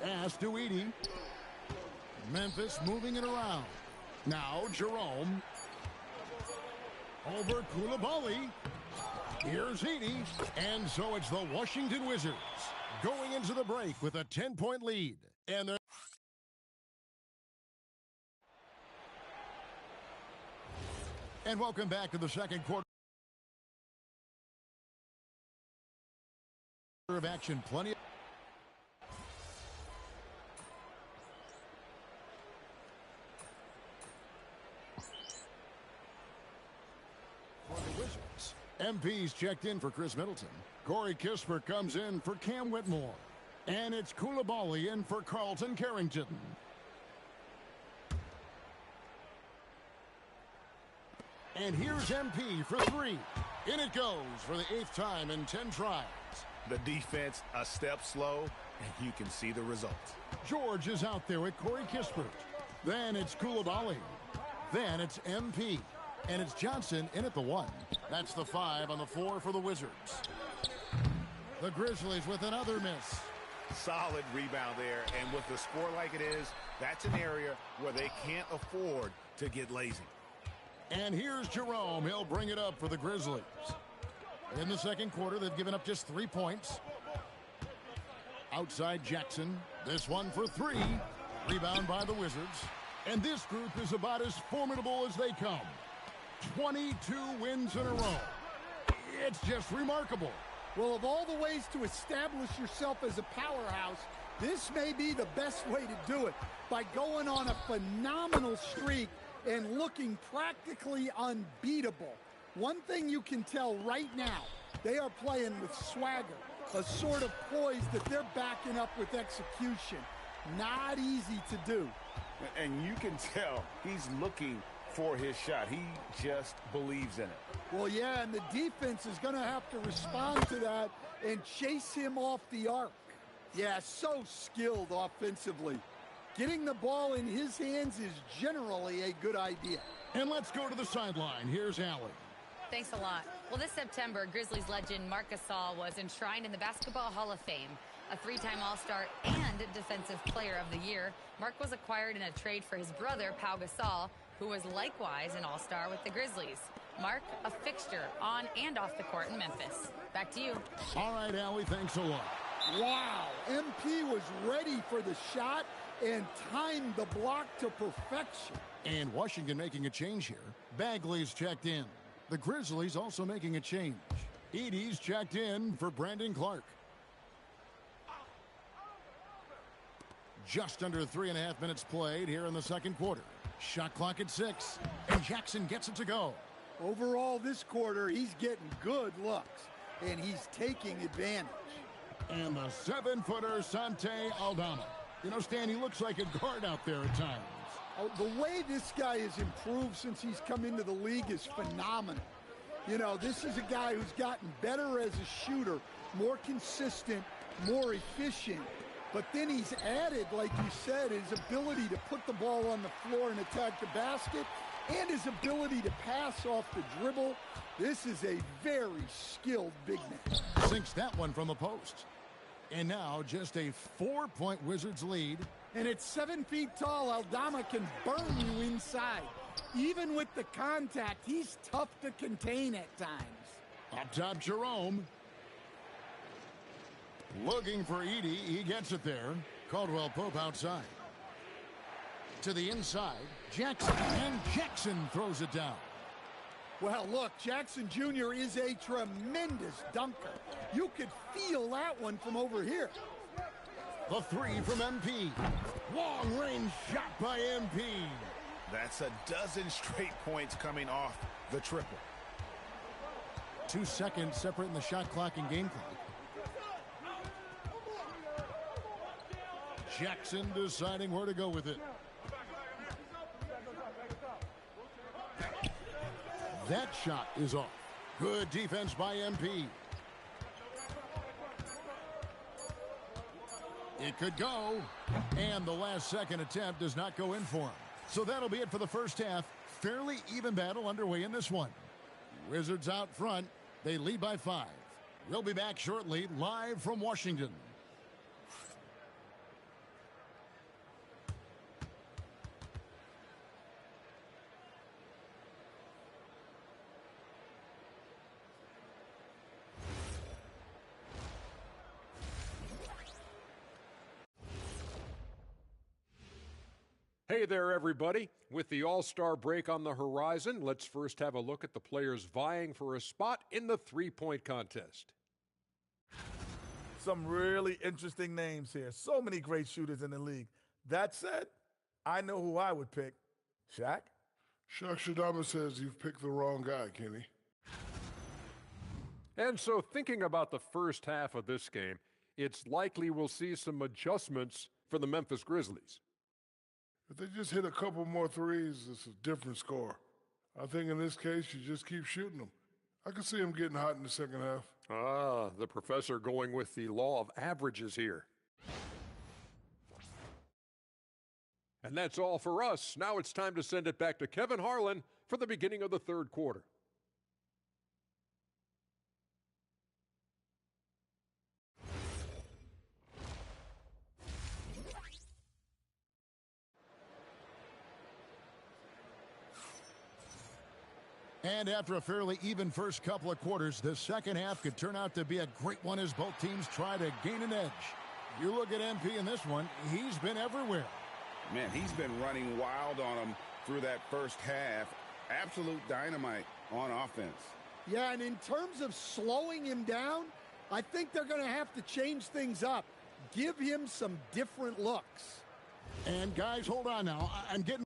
Pass to Edey. Memphis moving it around. Now Jerome. Over Coulibaly. Here's Edey. And so it's the Washington Wizards going into the break with a 10-point lead. And they're... And welcome back to the second quarter of action. Plenty of... For the Wizards, MP's checked in for Chris Middleton. Corey Kispert comes in for Cam Whitmore. And it's Coulibaly in for Carlton Carrington. And here's MP for three. In it goes for the 8th time in 10 tries. The defense a step slow, and you can see the results. George is out there with Corey Kispert. Then it's Coulibaly. Then it's MP. And it's Johnson in at the 1. That's the 5 on the 4 for the Wizards. The Grizzlies with another miss. Solid rebound there, and with the score like it is, that's an area where they can't afford to get lazy. And here's Jerome. He'll bring it up for the Grizzlies. In the second quarter, they've given up just 3 points. Outside Jackson. This one for 3. Rebound by the Wizards. And this group is about as formidable as they come. 22 wins in a row. It's just remarkable. Well, of all the ways to establish yourself as a powerhouse, this may be the best way to do it, by going on a phenomenal streak and looking practically unbeatable. One thing you can tell right now, they are playing with swagger, a sort of poise that they're backing up with execution. Not easy to do. And you can tell he's looking for his shot. He just believes in it. Well, yeah, and the defense is going to have to respond to that and chase him off the arc. Yeah, so skilled offensively. Getting the ball in his hands is generally a good idea. And let's go to the sideline. Here's Allie. Thanks a lot. Well, this September, Grizzlies legend Marc Gasol was enshrined in the Basketball Hall of Fame. A 3-time All-Star and Defensive Player of the Year, Marc was acquired in a trade for his brother, Pau Gasol, who was likewise an All-Star with the Grizzlies. Marc, a fixture on and off the court in Memphis. Back to you. All right, Allie, thanks a lot. Wow, MP was ready for the shot and timed the block to perfection. And Washington making a change here. Bagley's checked in. The Grizzlies also making a change. Edey's checked in for Brandon Clark. Just under 3.5 minutes played here in the second quarter. Shot clock at 6, and Jackson gets it to go. Overall, this quarter, he's getting good looks, and he's taking advantage. And the 7-footer, Sante Aldama. You know, Stan, he looks like a guard out there at times. Oh, the way this guy has improved since he's come into the league is phenomenal. You know, this is a guy who's gotten better as a shooter, more consistent, more efficient. But then he's added, like you said, his ability to put the ball on the floor and attack the basket, and his ability to pass off the dribble. This is a very skilled big man. Sinks that one from the post. And now just a 4-point Wizards lead. And at 7 feet tall, Aldama can burn you inside. Even with the contact, he's tough to contain at times. Up top, Jerome. Looking for Edey. He gets it there. Caldwell Pope outside. To the inside, Jackson. And Jackson throws it down. Well, look, Jackson Jr. is a tremendous dunker. You could feel that one from over here. The three from MP. Long-range shot by MP. That's a dozen straight points coming off the triple. 2 seconds separating the shot clock and game clock. Jackson deciding where to go with it. That shot is off. Good defense by MP. It could go. And the last second attempt does not go in for him. So that'll be it for the first half. Fairly even battle underway in this one. Wizards out front. They lead by 5. We'll be back shortly, live from Washington. Hey there, everybody. With the All-Star break on the horizon, let's first have a look at the players vying for a spot in the three-point contest. Some really interesting names here. So many great shooters in the league. That said, I know who I would pick. Shaq? Shaq Shadama says you've picked the wrong guy, Kenny. And so thinking about the first half of this game, it's likely we'll see some adjustments for the Memphis Grizzlies. If they just hit a couple more threes, it's a different score. I think in this case, you just keep shooting them. I can see them getting hot in the second half. Ah, the professor going with the law of averages here. And that's all for us. Now it's time to send it back to Kevin Harlan for the beginning of the third quarter. And after a fairly even first couple of quarters, the second half could turn out to be a great one as both teams try to gain an edge. You look at MP in this one, he's been everywhere. Man, he's been running wild on them through that first half. Absolute dynamite on offense. Yeah, and in terms of slowing him down, I think they're going to have to change things up. Give him some different looks. And guys, hold on now. I'm getting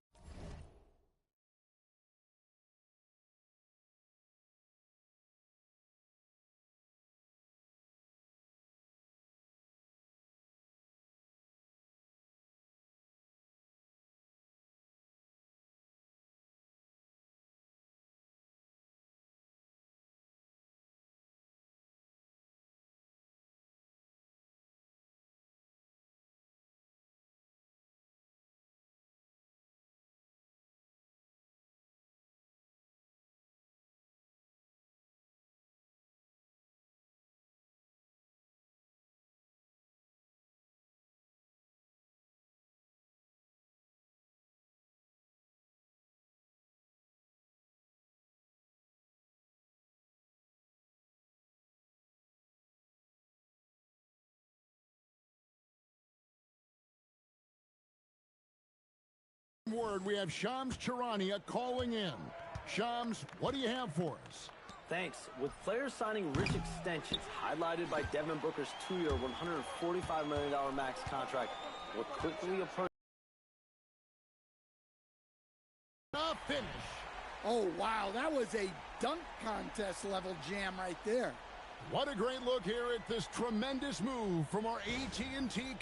word. We have Shams Charania calling in. Shams, what do you have for us? Thanks. With players signing rich extensions, highlighted by Devin Booker's 2-year, $145 million max contract, we're quickly approaching a finish. Oh, wow, that was a dunk contest level jam right there. What a great look here at this tremendous move from our AT&T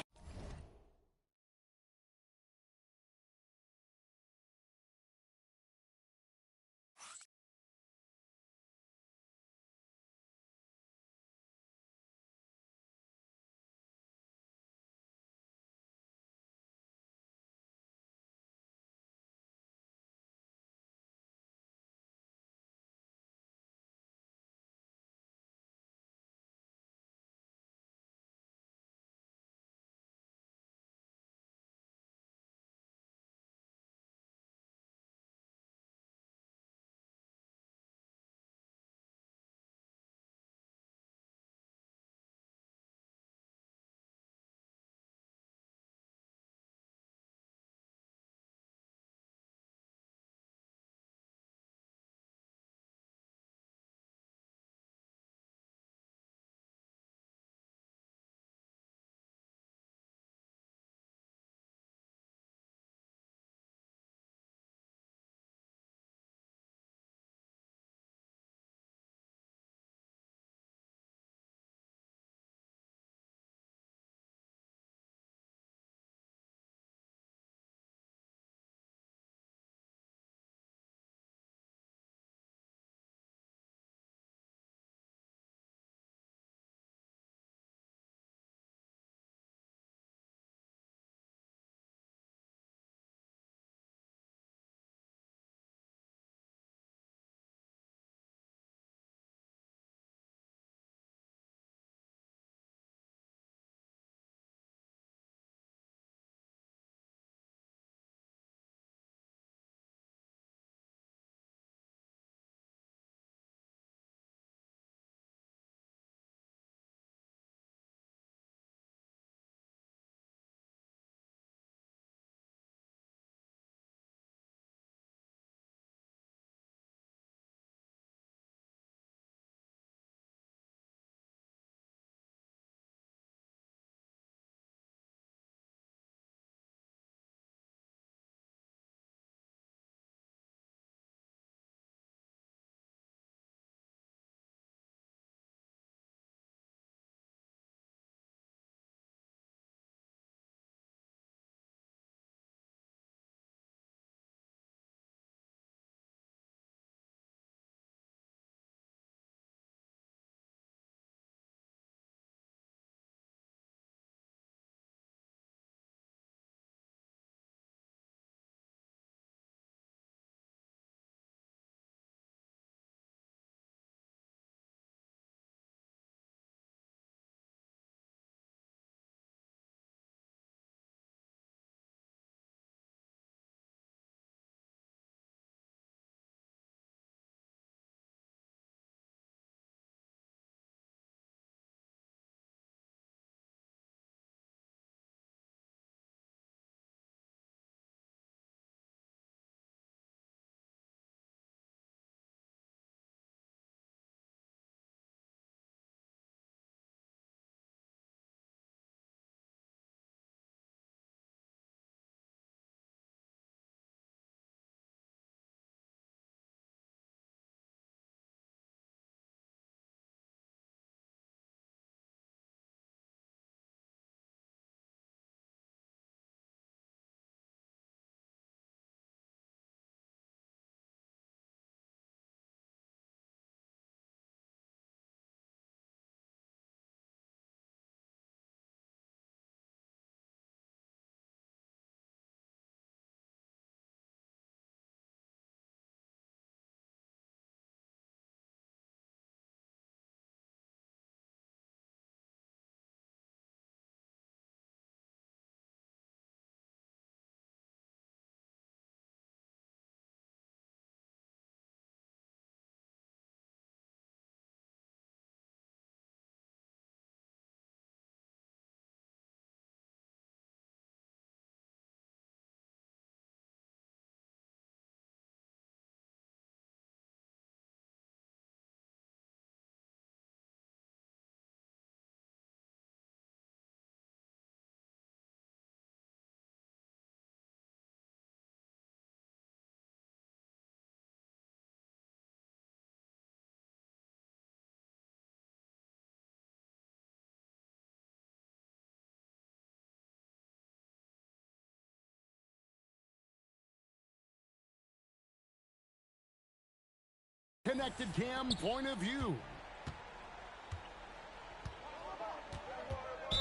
connected cam point of view.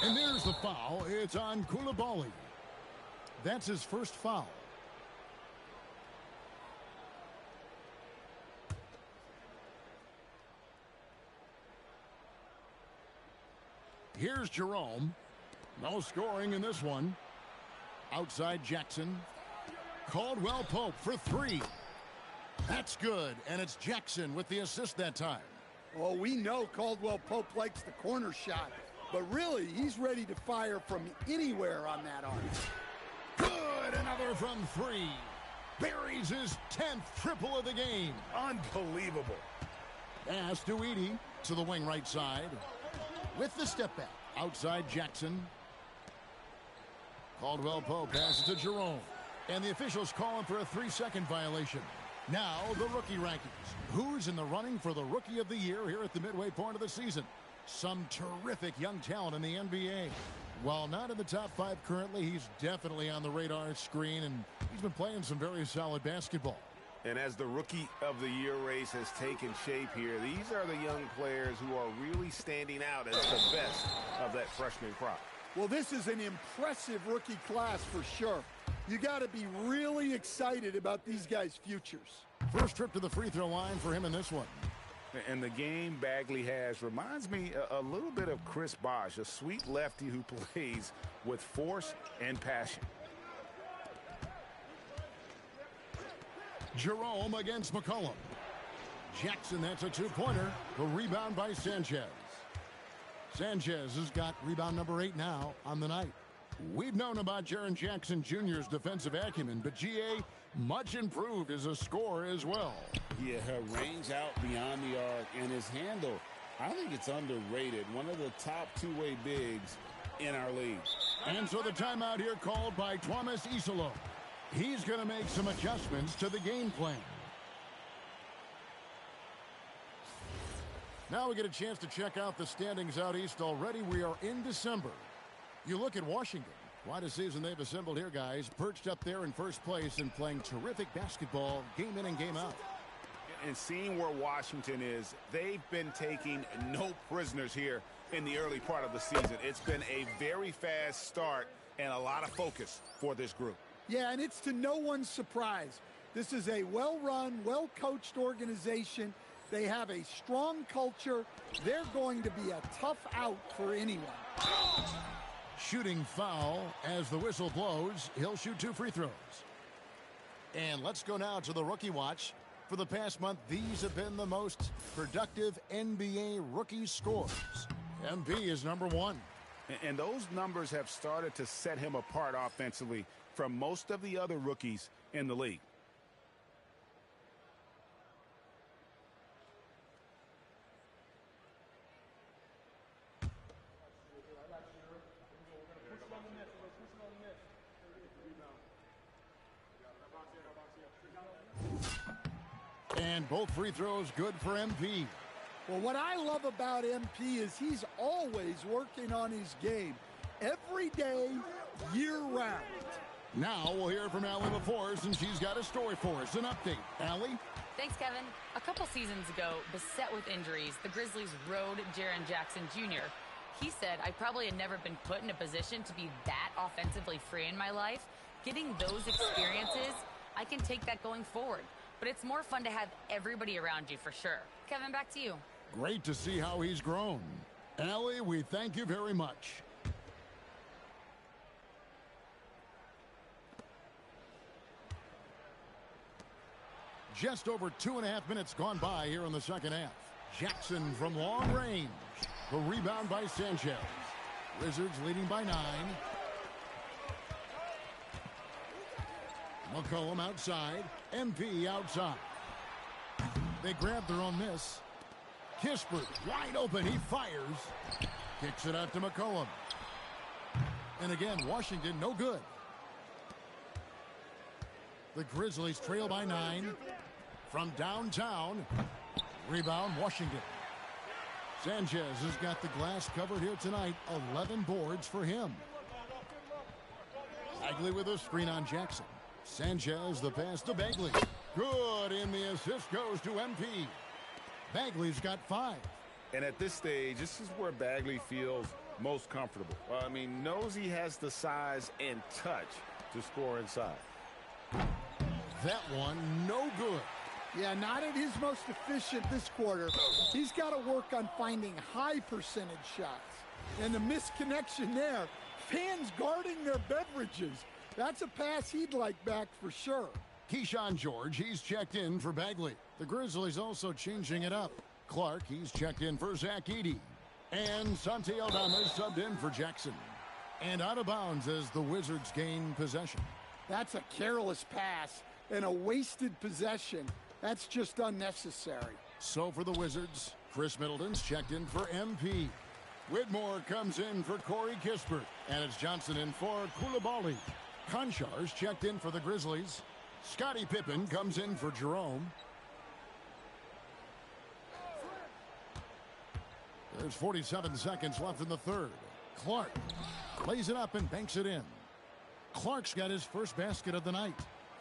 And there's the foul. It's on Koulibaly. That's his first foul. Here's Jerome. No scoring in this one. Outside Jackson. Caldwell Pope for three. That's good, and it's Jackson with the assist that time. Oh, we know Caldwell Pope likes the corner shot, but really, he's ready to fire from anywhere on that arm. Good, another from three. Buries his 10th triple of the game. Unbelievable. Pass to Edey to the wing right side. With the step back, outside Jackson. Caldwell Pope passes to Jerome. And the officials calling for a 3-second violation. Now, the rookie rankings. Who's in the running for the Rookie of the Year here at the midway point of the season? Some terrific young talent in the NBA. While not in the top 5 currently, he's definitely on the radar screen, and he's been playing some very solid basketball. And as the Rookie of the Year race has taken shape here, these are the young players who are really standing out as the best of that freshman crop. Well, this is an impressive rookie class for sure. You got to be really excited about these guys' futures. First trip to the free throw line for him in this one. And the game Bagley has reminds me a little bit of Chris Bosh, a sweet lefty who plays with force and passion. Jerome against McCollum. Jackson, that's a two-pointer. The rebound by Sanchez. Sanchez has got rebound number 8 now on the night. We've known about Jaren Jackson Jr.'s defensive acumen, but GA much improved as a scorer as well. Yeah, her range out beyond the arc and his handle, I think it's underrated. One of the top two-way bigs in our league. And so the timeout here called by Thomas Isolo. He's going to make some adjustments to the game plan. Now we get a chance to check out the standings out east already. We are in December. You look at Washington. Quite a season they've assembled here, guys. Perched up there in first place and playing terrific basketball game in and game out. And seeing where Washington is, they've been taking no prisoners here in the early part of the season. It's been a very fast start and a lot of focus for this group. Yeah, and it's to no one's surprise. This is a well-run, well-coached organization. They have a strong culture. They're going to be a tough out for anyone. Shooting foul as the whistle blows. He'll shoot 2 free throws. And let's go now to the rookie watch. For the past month, these have been the most productive NBA rookie scores. MP is number 1. And those numbers have started to set him apart offensively from most of the other rookies in the league. And both free throws good for MP. Well, what I love about MP is he's always working on his game. Every day, year-round. Now we'll hear from Allie LaForce, and she's got a story for us. An update. Allie? Thanks, Kevin. A couple seasons ago, beset with injuries, the Grizzlies rode Jaren Jackson Jr. He said, I probably had never been put in a position to be that offensively free in my life. Getting those experiences, I can take that going forward. But it's more fun to have everybody around you for sure. Kevin, back to you. Great to see how he's grown. Allie, we thank you very much. Just over 2.5 minutes gone by here in the second half. Jackson from long range. The rebound by Sanchez. Wizards leading by 9. McCollum outside. MP outside. They grab their own miss. Kispert wide open. He fires. Kicks it out to McCollum. And again, Washington no good. The Grizzlies trail by 9. From downtown. Rebound Washington. Sanchez has got the glass covered here tonight. 11 boards for him. Bagley with a screen on Jackson. Sanchez the pass to Bagley. Good, and the assist goes to MP. Bagley's got 5. And at this stage, this is where Bagley feels most comfortable. I mean, knows he has the size and touch to score inside. That one, no good. Yeah, not at his most efficient this quarter. He's got to work on finding high percentage shots. And the misconnection there, fans guarding their beverages. That's a pass he'd like back for sure. Keyshawn George, he's checked in for Bagley. The Grizzlies also changing it up. Clark, he's checked in for Zach Edey. And Santi Aldama subbed in for Jackson. And out of bounds as the Wizards gain possession. That's a careless pass and a wasted possession. That's just unnecessary. So for the Wizards, Chris Middleton's checked in for MP. Whitmore comes in for Corey Kispert. And it's Johnson in for Coulibaly. Konchar's checked in for the Grizzlies. Scottie Pippen comes in for Jerome. There's 47 seconds left in the third. Clark lays it up and banks it in. Clark's got his first basket of the night.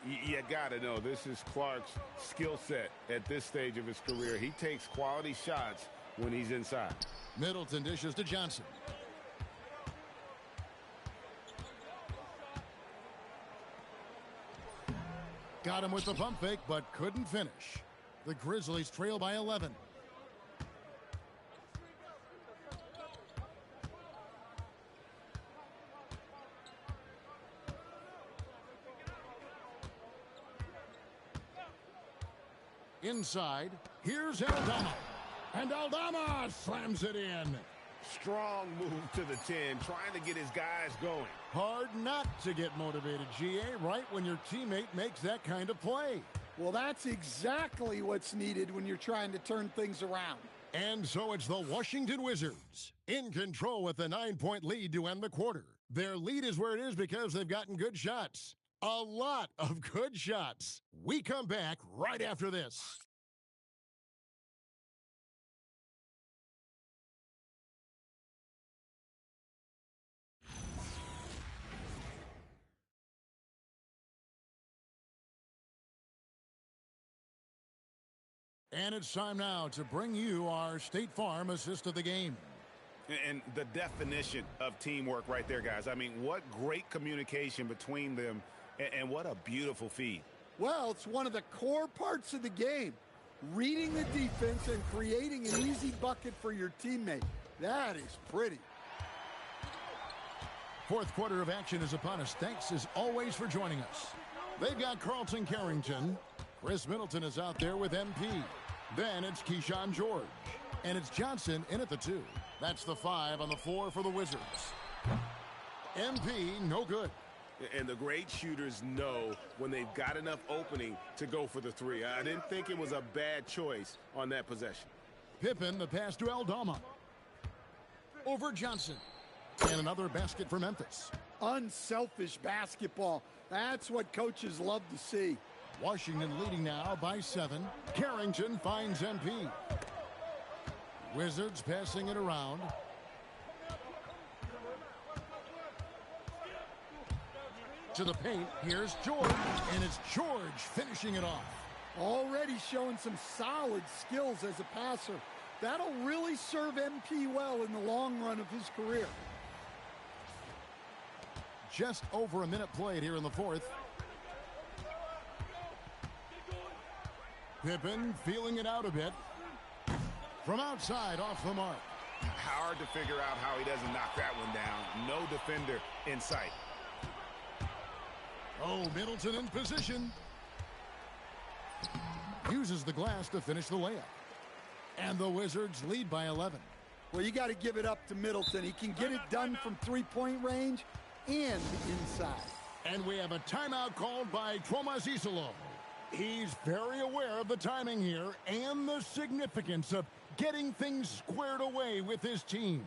You got to know, this is Clark's skill set at this stage of his career. He takes quality shots when he's inside. Middleton dishes to Johnson. Got him with the pump fake, but couldn't finish. The Grizzlies trail by 11. Inside, here's Aldama. And Aldama slams it in. Strong move to the 10, trying to get his guys going. Hard not to get motivated, GA, right when your teammate makes that kind of play. Well, that's exactly what's needed when you're trying to turn things around. And so it's the Washington Wizards in control with a 9-point lead to end the quarter. Their lead is where it is because they've gotten good shots. A lot of good shots. We come back right after this. And it's time now to bring you our State Farm assist of the game. And the definition of teamwork right there, guys. I mean, what great communication between them, and what a beautiful feed. Well, it's one of the core parts of the game. Reading the defense and creating an easy bucket for your teammate. That is pretty. Fourth quarter of action is upon us. Thanks as always for joining us. They've got Carlton Carrington. Chris Middleton is out there with MP. Then it's Keyshawn George. And it's Johnson in at the 2. That's the 5 on the 4 for the Wizards. MP, no good. And the great shooters know when they've got enough opening to go for the 3. I didn't think it was a bad choice on that possession. Pippen, the pass to Aldama. Over Johnson. And another basket for Memphis. Unselfish basketball. That's what coaches love to see. Washington leading now by 7. Carrington finds MP. Wizards passing it around. To the paint, here's George. And it's George finishing it off. Already showing some solid skills as a passer. That'll really serve MP well in the long run of his career. Just over a minute played here in the fourth. Pippen feeling it out a bit. From outside, off the mark. Hard to figure out how he doesn't knock that one down. No defender in sight. Oh, Middleton in position. Uses the glass to finish the layup. And the Wizards lead by 11. Well, you got to give it up to Middleton. He can get it done from three-point range and inside. And we have a timeout called by Tomas Isolo. He's very aware of the timing here and the significance of getting things squared away with his team.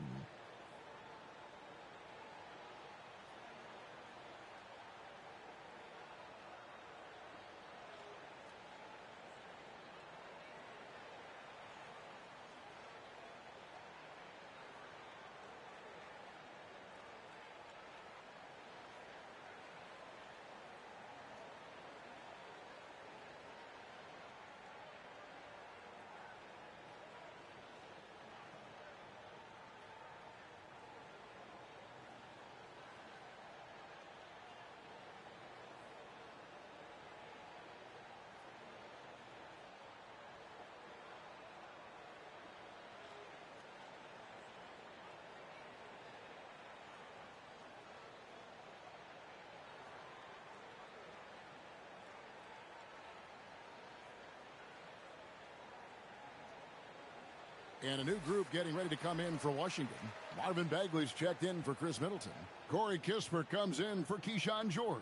And a new group getting ready to come in for Washington. Marvin Bagley's checked in for Chris Middleton. Corey Kispert comes in for Keyshawn George.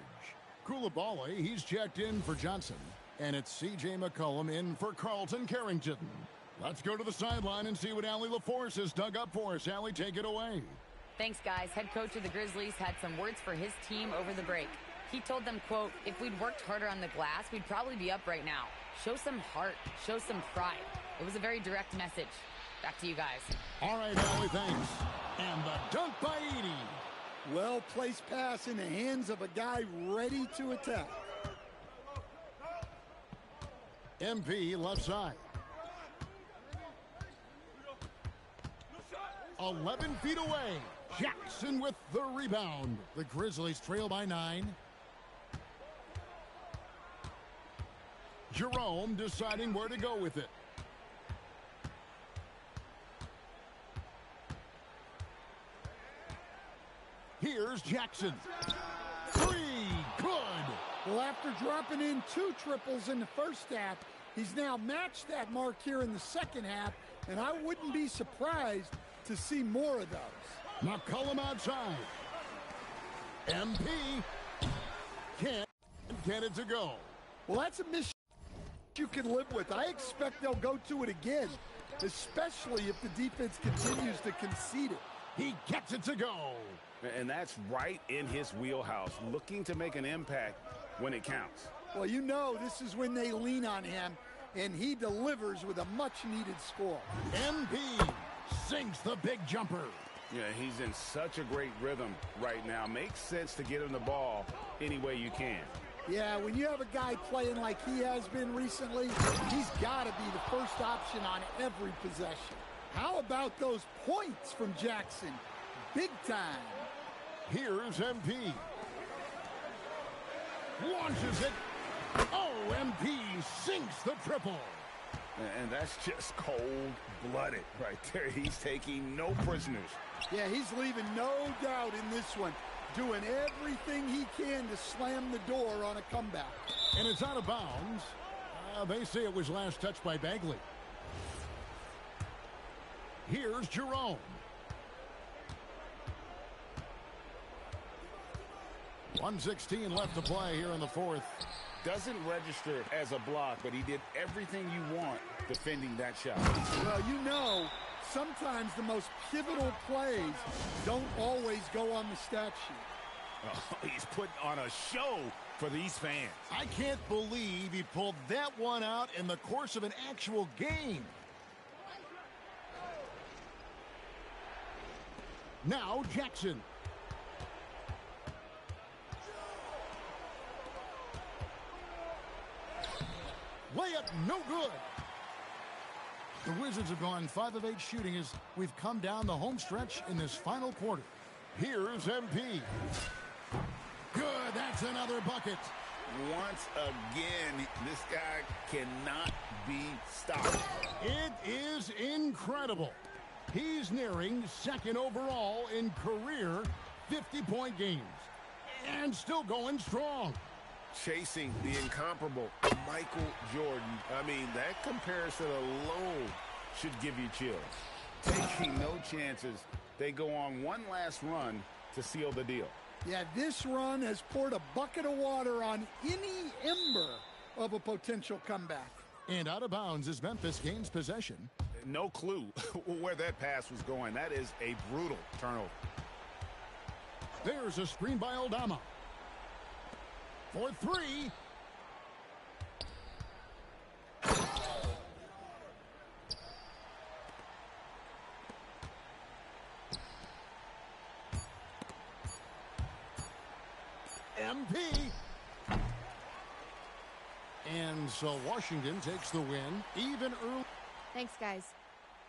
Koulibaly, he's checked in for Johnson. And it's C.J. McCollum in for Carlton Carrington. Let's go to the sideline and see what Allie LaForce has dug up for us. Allie, take it away. Thanks, guys. Head coach of the Grizzlies had some words for his team over the break. He told them, quote, if we'd worked harder on the glass, we'd probably be up right now. Show some heart. Show some pride. It was a very direct message. Back to you guys. All right, Allie, thanks. And the dunk by Edey. Well-placed pass in the hands of a guy ready to attack. MP left side. 11 feet away. Jackson with the rebound. The Grizzlies trail by 9. Jerome deciding where to go with it. Here's Jackson. 3, good. Well, after dropping in 2 triples in the first half, he's now matched that mark here in the second half, and I wouldn't be surprised to see more of those. McCollum outside. MP can't get it to go. Well, that's a miss you can live with. I expect they'll go to it again, especially if the defense continues to concede it. He gets it to go. And that's right in his wheelhouse, looking to make an impact when it counts. Well, you know this is when they lean on him, and he delivers with a much-needed score. MP sinks the big jumper. Yeah, he's in such a great rhythm right now. Makes sense to get him the ball any way you can. Yeah, when you have a guy playing like he has been recently, he's got to be the first option on every possession. How about those points from Jackson? Big time. Here's MP. Launches it. Oh, MP sinks the triple. And that's just cold-blooded right there. He's taking no prisoners. Yeah, he's leaving no doubt in this one. Doing everything he can to slam the door on a comeback. And it's out of bounds. They say it was last touched by Bagley. Here's Jerome. .116 left to play here in the fourth. Doesn't register as a block, but he did everything you want defending that shot. Well, you know, sometimes the most pivotal plays don't always go on the stat sheet. Oh, he's putting on a show for these fans. I can't believe he pulled that one out in the course of an actual game. Now Jackson. Layup no good. The Wizards have gone 5 of 8 shooting as we've come down the home stretch in this final quarter. Here's MP. Good, that's another bucket. Once again, this guy cannot be stopped. It is incredible. He's nearing second overall in career 50-point games. And still going strong. Chasing the incomparable Michael Jordan. I mean, that comparison alone should give you chills. Taking no chances. They go on one last run to seal the deal. Yeah, this run has poured a bucket of water on any ember of a potential comeback. And out of bounds as Memphis gains possession. No clue where that pass was going. That is a brutal turnover. There's a screen by Aldama. For 3. MP. And so Washington takes the win, even early. Thanks, guys.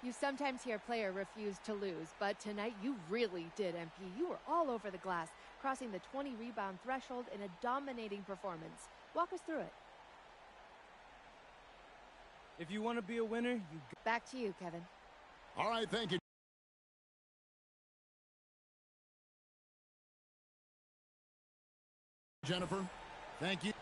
You sometimes hear a player refuse to lose, but tonight you really did, MP. You were all over the glass, crossing the 20-rebound threshold in a dominating performance. Walk us through it. If you want to be a winner, you... Back to you, Kevin. All right, thank you, Jennifer. Thank you.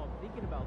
I'm thinking about.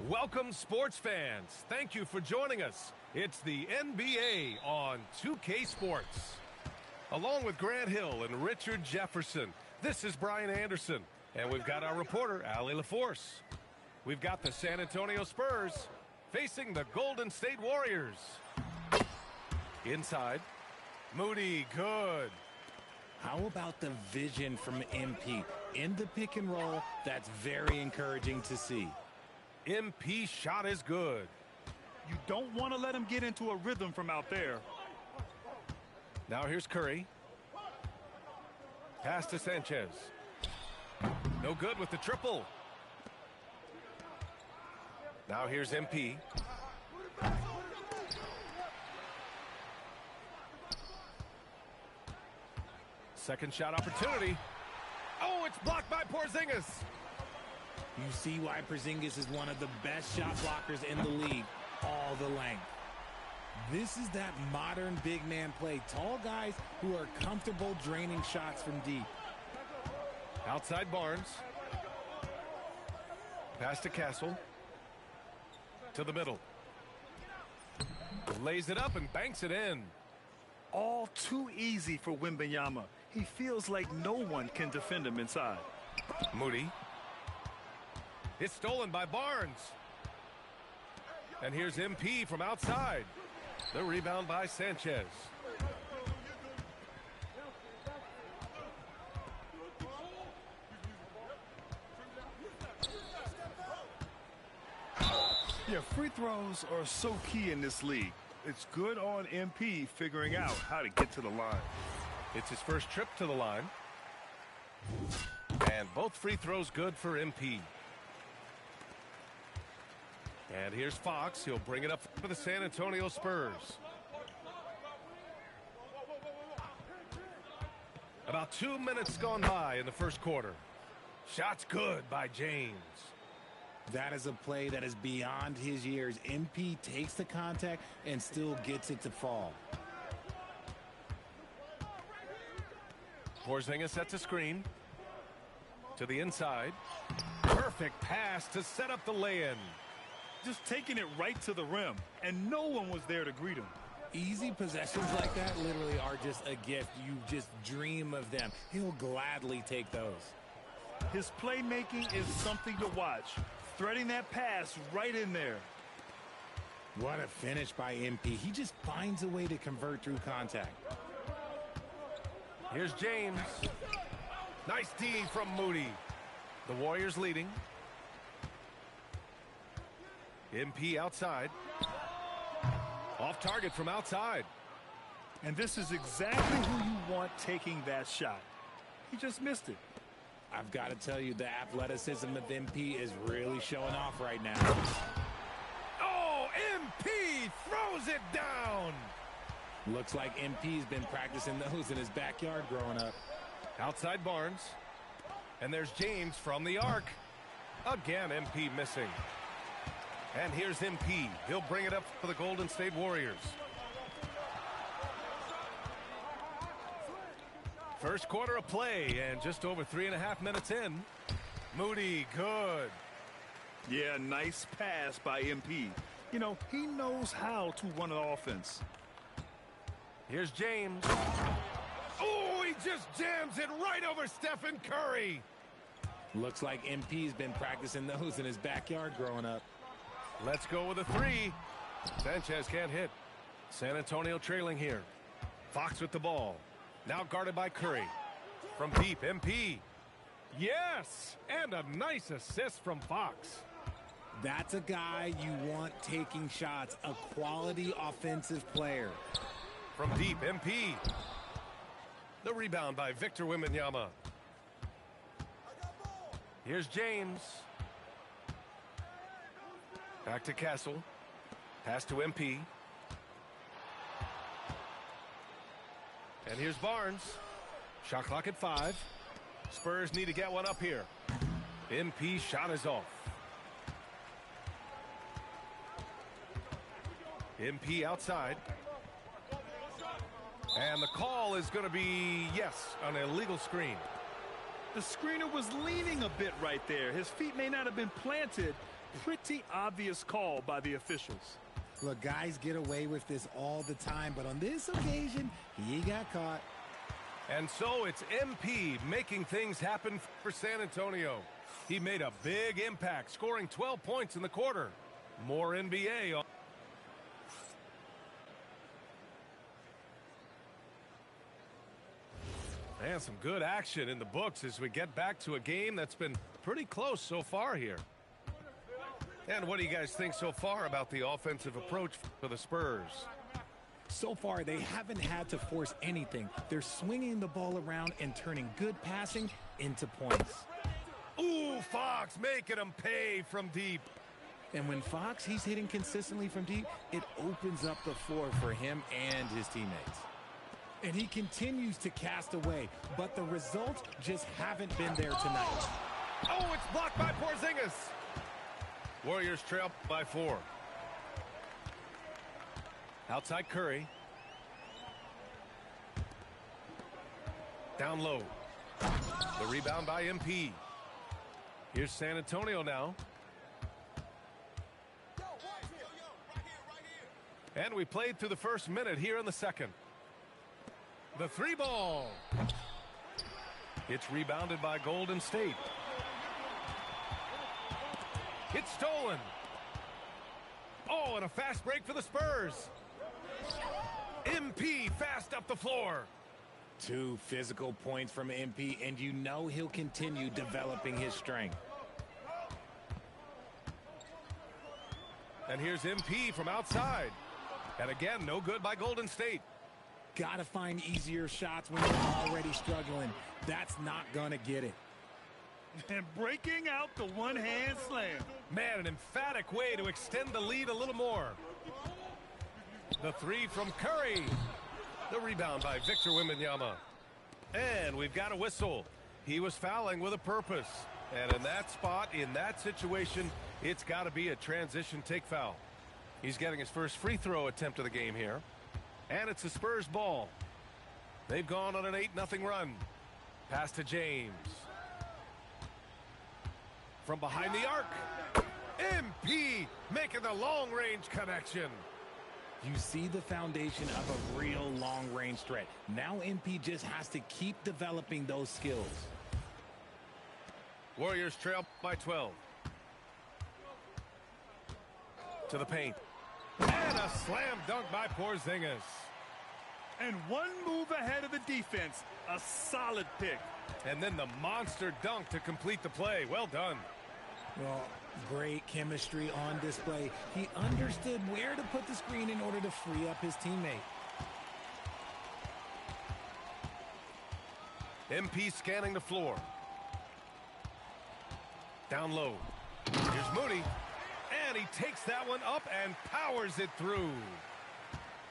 Welcome, sports fans. Thank you for joining us. It's the NBA on 2K Sports. Along with Grant Hill and Richard Jefferson, this is Brian Anderson. And we've got our reporter, Allie LaForce. We've got the San Antonio Spurs facing the Golden State Warriors. Inside, Moody, good. How about the vision from MP? In the pick and roll, that's very encouraging to see. MP shot is good. You don't want to let him get into a rhythm from out there. Now here's Curry. Pass to Sanchez. No good with the triple. Now here's MP. Second shot opportunity. Oh, it's blocked by Porzingis. You see why Porzingis is one of the best shot blockers in the league, all the length. This is that modern big man play. Tall guys who are comfortable draining shots from deep. Outside Barnes. Pass to Castle. To the middle. Lays it up and banks it in. All too easy for Wembanyama. He feels like no one can defend him inside. Moody. It's stolen by Barnes. And here's MP from outside. The rebound by Sanchez. Yeah, free throws are so key in this league. It's good on MP figuring out how to get to the line. It's his first trip to the line. And both free throws good for MP. And here's Fox. He'll bring it up for the San Antonio Spurs. About 2 minutes gone by in the first quarter. Shot's good by James. That is a play that is beyond his years. MP takes the contact and still gets it to fall. Porzingis sets a screen. To the inside. Perfect pass to set up the lay-in. Just taking it right to the rim, and no one was there to greet him. Easy possessions like that literally are just a gift. You just dream of them. He'll gladly take those. His playmaking is something to watch. Threading that pass right in there. What a finish by MP. He just finds a way to convert through contact. Here's James. Nice D from Moody. The Warriors leading. MP outside. Off target from outside. And this is exactly who you want taking that shot. He just missed it. I've got to tell you, the athleticism of MP is really showing off right now. Oh, MP throws it down. Looks like MP's been practicing those in his backyard growing up. Outside Barnes. And there's James from the arc. Again, MP missing. And here's MP. He'll bring it up for the Golden State Warriors. First quarter of play, and just over 3.5 minutes in. Moody, good. Yeah, nice pass by MP. You know, he knows how to run an offense. Here's James. Oh, he just jams it right over Stephen Curry. Looks like MP's been practicing those in his backyard growing up. Let's go with a three. Sanchez can't hit. San Antonio trailing here. Fox with the ball. Now guarded by Curry. From deep, MP. Yes! And a nice assist from Fox. That's a guy you want taking shots. A quality offensive player. From deep, MP. The rebound by Victor Wembanyama. Here's James. Back to Castle. Pass to MP. And here's Barnes. Shot clock at 5. Spurs need to get one up here. MP shot is off. MP outside. And the call is going to be, yes, an illegal screen. The screener was leaning a bit right there. His feet may not have been planted, pretty obvious call by the officials. Look, guys get away with this all the time, but on this occasion, he got caught. And so it's MP making things happen for San Antonio. He made a big impact, scoring 12 points in the quarter. More NBA. And some good action in the books as we get back to a game that's been pretty close so far here. And what do you guys think so far about the offensive approach for the Spurs? So far, they haven't had to force anything. They're swinging the ball around and turning good passing into points. Ooh, Fox making them pay from deep. And when Fox, he's hitting consistently from deep, it opens up the floor for him and his teammates. And he continues to cast away, but the results just haven't been there tonight. Oh, it's blocked by Porzingis. Warriors trail by 4. Outside Curry. Down low. The rebound by MP. Here's San Antonio now. And we played through the first minute here in the second. The 3 ball. It's rebounded by Golden State. It's stolen. Oh, and a fast break for the Spurs. MP fast up the floor. 2 physical points from MP, and you know he'll continue developing his strength. And here's MP from outside. And again, no good by Golden State. Gotta find easier shots when you're already struggling. That's not gonna get it. And breaking out the one-hand slam. Man, an emphatic way to extend the lead a little more. The 3 from Curry. The rebound by Victor Wembanyama. And we've got a whistle. He was fouling with a purpose. And in that spot, in that situation, it's got to be a transition take foul. He's getting his first free throw attempt of the game here. And it's the Spurs ball. They've gone on an 8-0 run. Pass to James. From behind the arc. MP making the long-range connection. You see the foundation of a real long-range threat. Now MP just has to keep developing those skills. Warriors trail by 12. To the paint. And a slam dunk by Porzingis. And one move ahead of the defense. A solid pick. And then the monster dunk to complete the play. Well done. Well, great chemistry on display. He understood where to put the screen in order to free up his teammate. MP scanning the floor. Down low. Here's Moody. And he takes that one up and powers it through.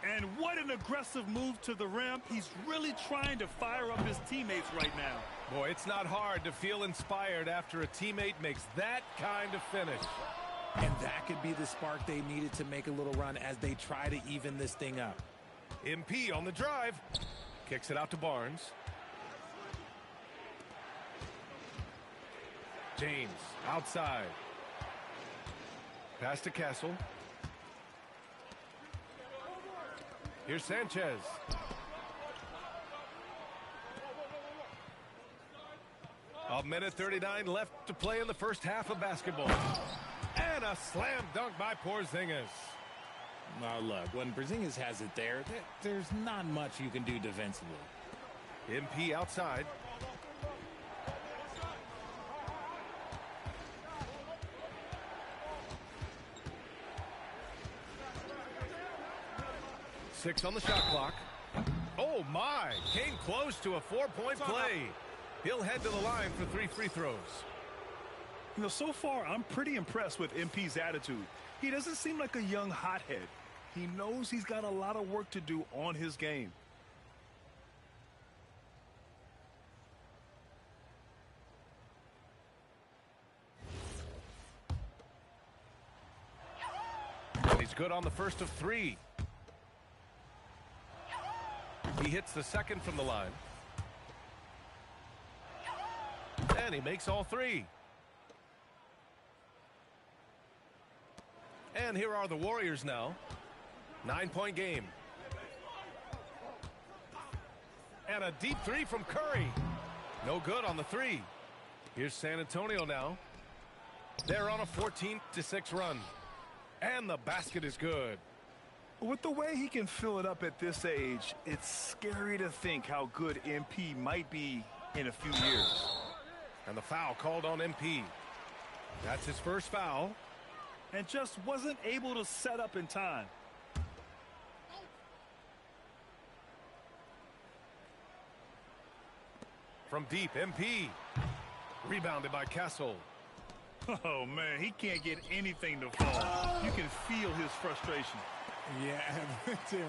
And what an aggressive move to the rim. He's really trying to fire up his teammates right now. Boy, it's not hard to feel inspired after a teammate makes that kind of finish. And that could be the spark they needed to make a little run as they try to even this thing up. MP on the drive. Kicks it out to Barnes. James outside. Pass to Castle. Here's Sanchez. A minute 39 left to play in the first half of basketball. And a slam dunk by Porzingis. Now look, when Porzingis has it there, there's not much you can do defensively. MP outside. Six on the shot clock. Oh my, came close to a 4-point play. He'll head to the line for 3 free throws. You know, so far, I'm pretty impressed with MP's attitude. He doesn't seem like a young hothead. He knows he's got a lot of work to do on his game. And he's good on the first of 3. He hits the second from the line. And he makes all 3. And here are the Warriors now. 9-point game. And a deep three from Curry. No good on the three. Here's San Antonio now. They're on a 14-6 run. And the basket is good. With the way he can fill it up at this age, it's scary to think how good MP might be in a few years. And the foul called on MP. That's his first foul. And just wasn't able to set up in time. From deep, MP. Rebounded by Castle. Oh, man, he can't get anything to fall. You can feel his frustration. Yeah,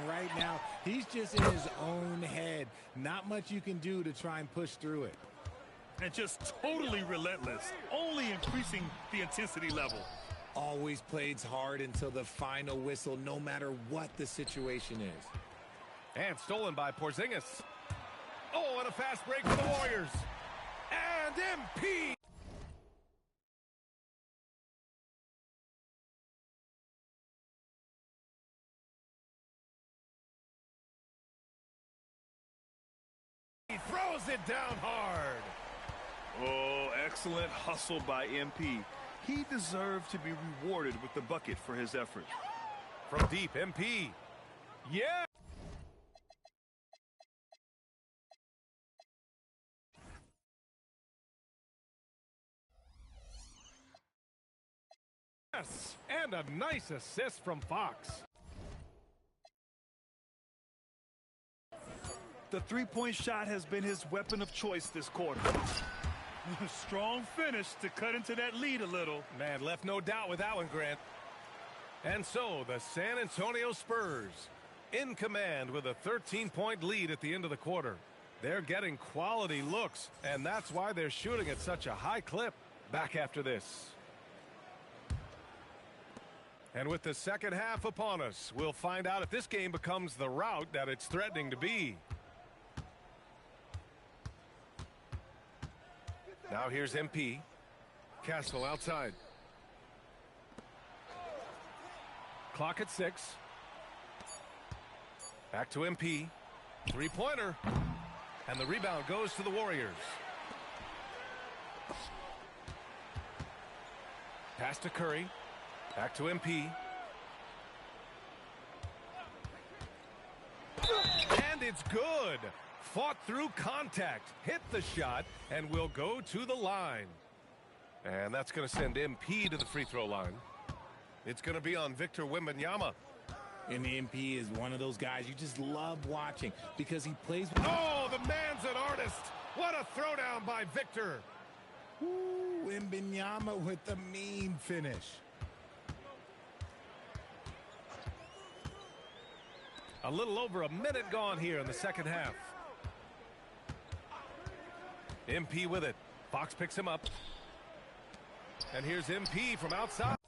right now, he's just in his own head. Not much you can do to try and push through it. And just totally relentless, only increasing the intensity level. Always plays hard until the final whistle, no matter what the situation is. And stolen by Porzingis. Oh, and a fast break for the Warriors. And MP. He throws it down hard. Oh, excellent hustle by MP. He deserved to be rewarded with the bucket for his effort. From deep, MP. Yeah. Yes, and a nice assist from Fox. The three-point shot has been his weapon of choice this quarter. Strong finish to cut into that lead a little. Man, left no doubt with that one, Grant. And so the San Antonio Spurs in command with a 13-point lead at the end of the quarter. They're getting quality looks, and that's why they're shooting at such a high clip. Back after this. And with the second half upon us, we'll find out if this game becomes the rout that it's threatening to be. Now here's MP. Castle outside. Clock at 6. Back to MP. Three-pointer. And the rebound goes to the Warriors. Pass to Curry. Back to MP. And it's good. Fought through contact, hit the shot, and will go to the line. And that's going to send MP to the free throw line. It's going to be on Victor Wembanyama. And MP is one of those guys you just love watching because he plays. Oh, the man's an artist. What a throwdown by Victor. Ooh, Wembanyama with the mean finish. A little over a minute gone here in the second half. MP with it. Fox picks him up. And here's MP from outside.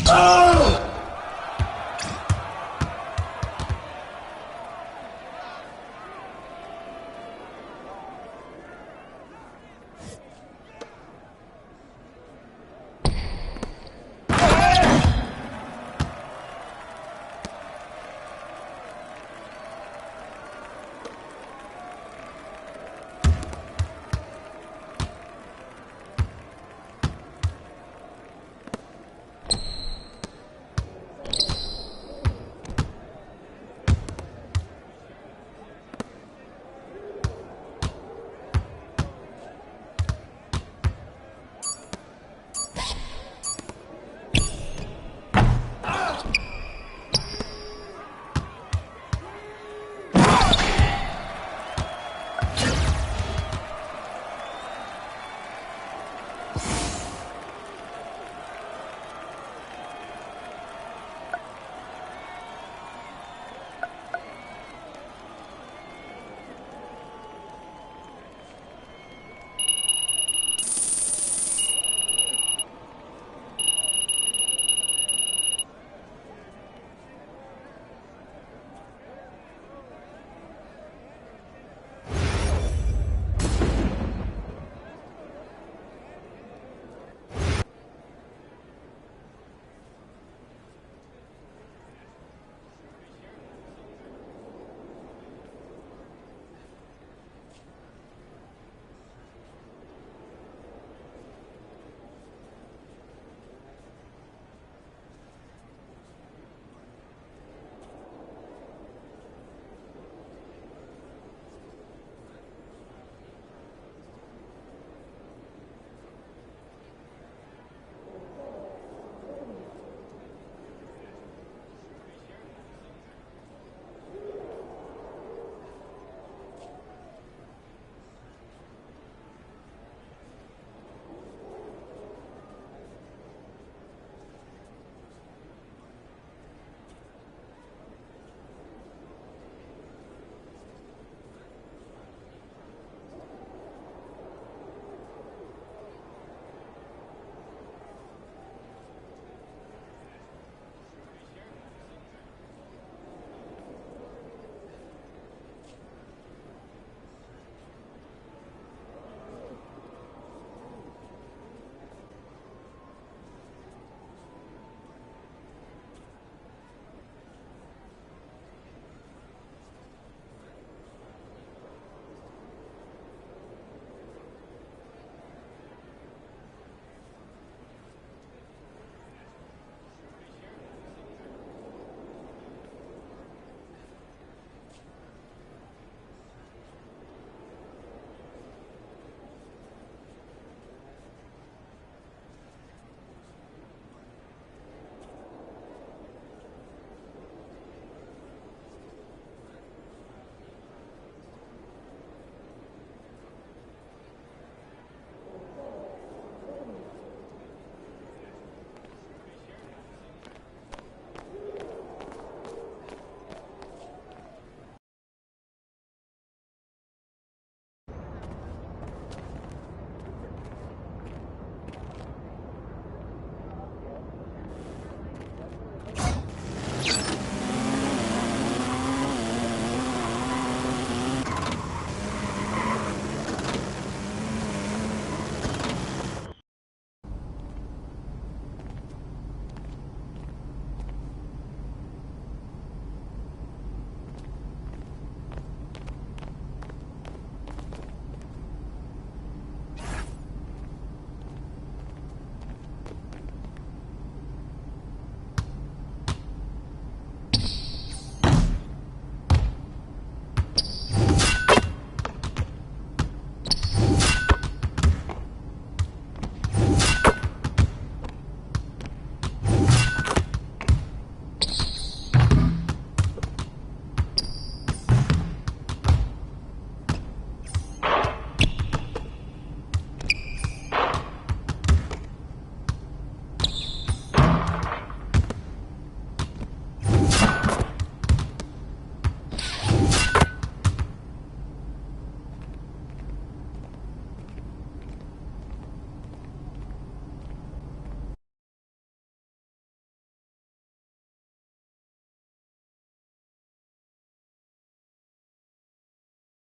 Oh!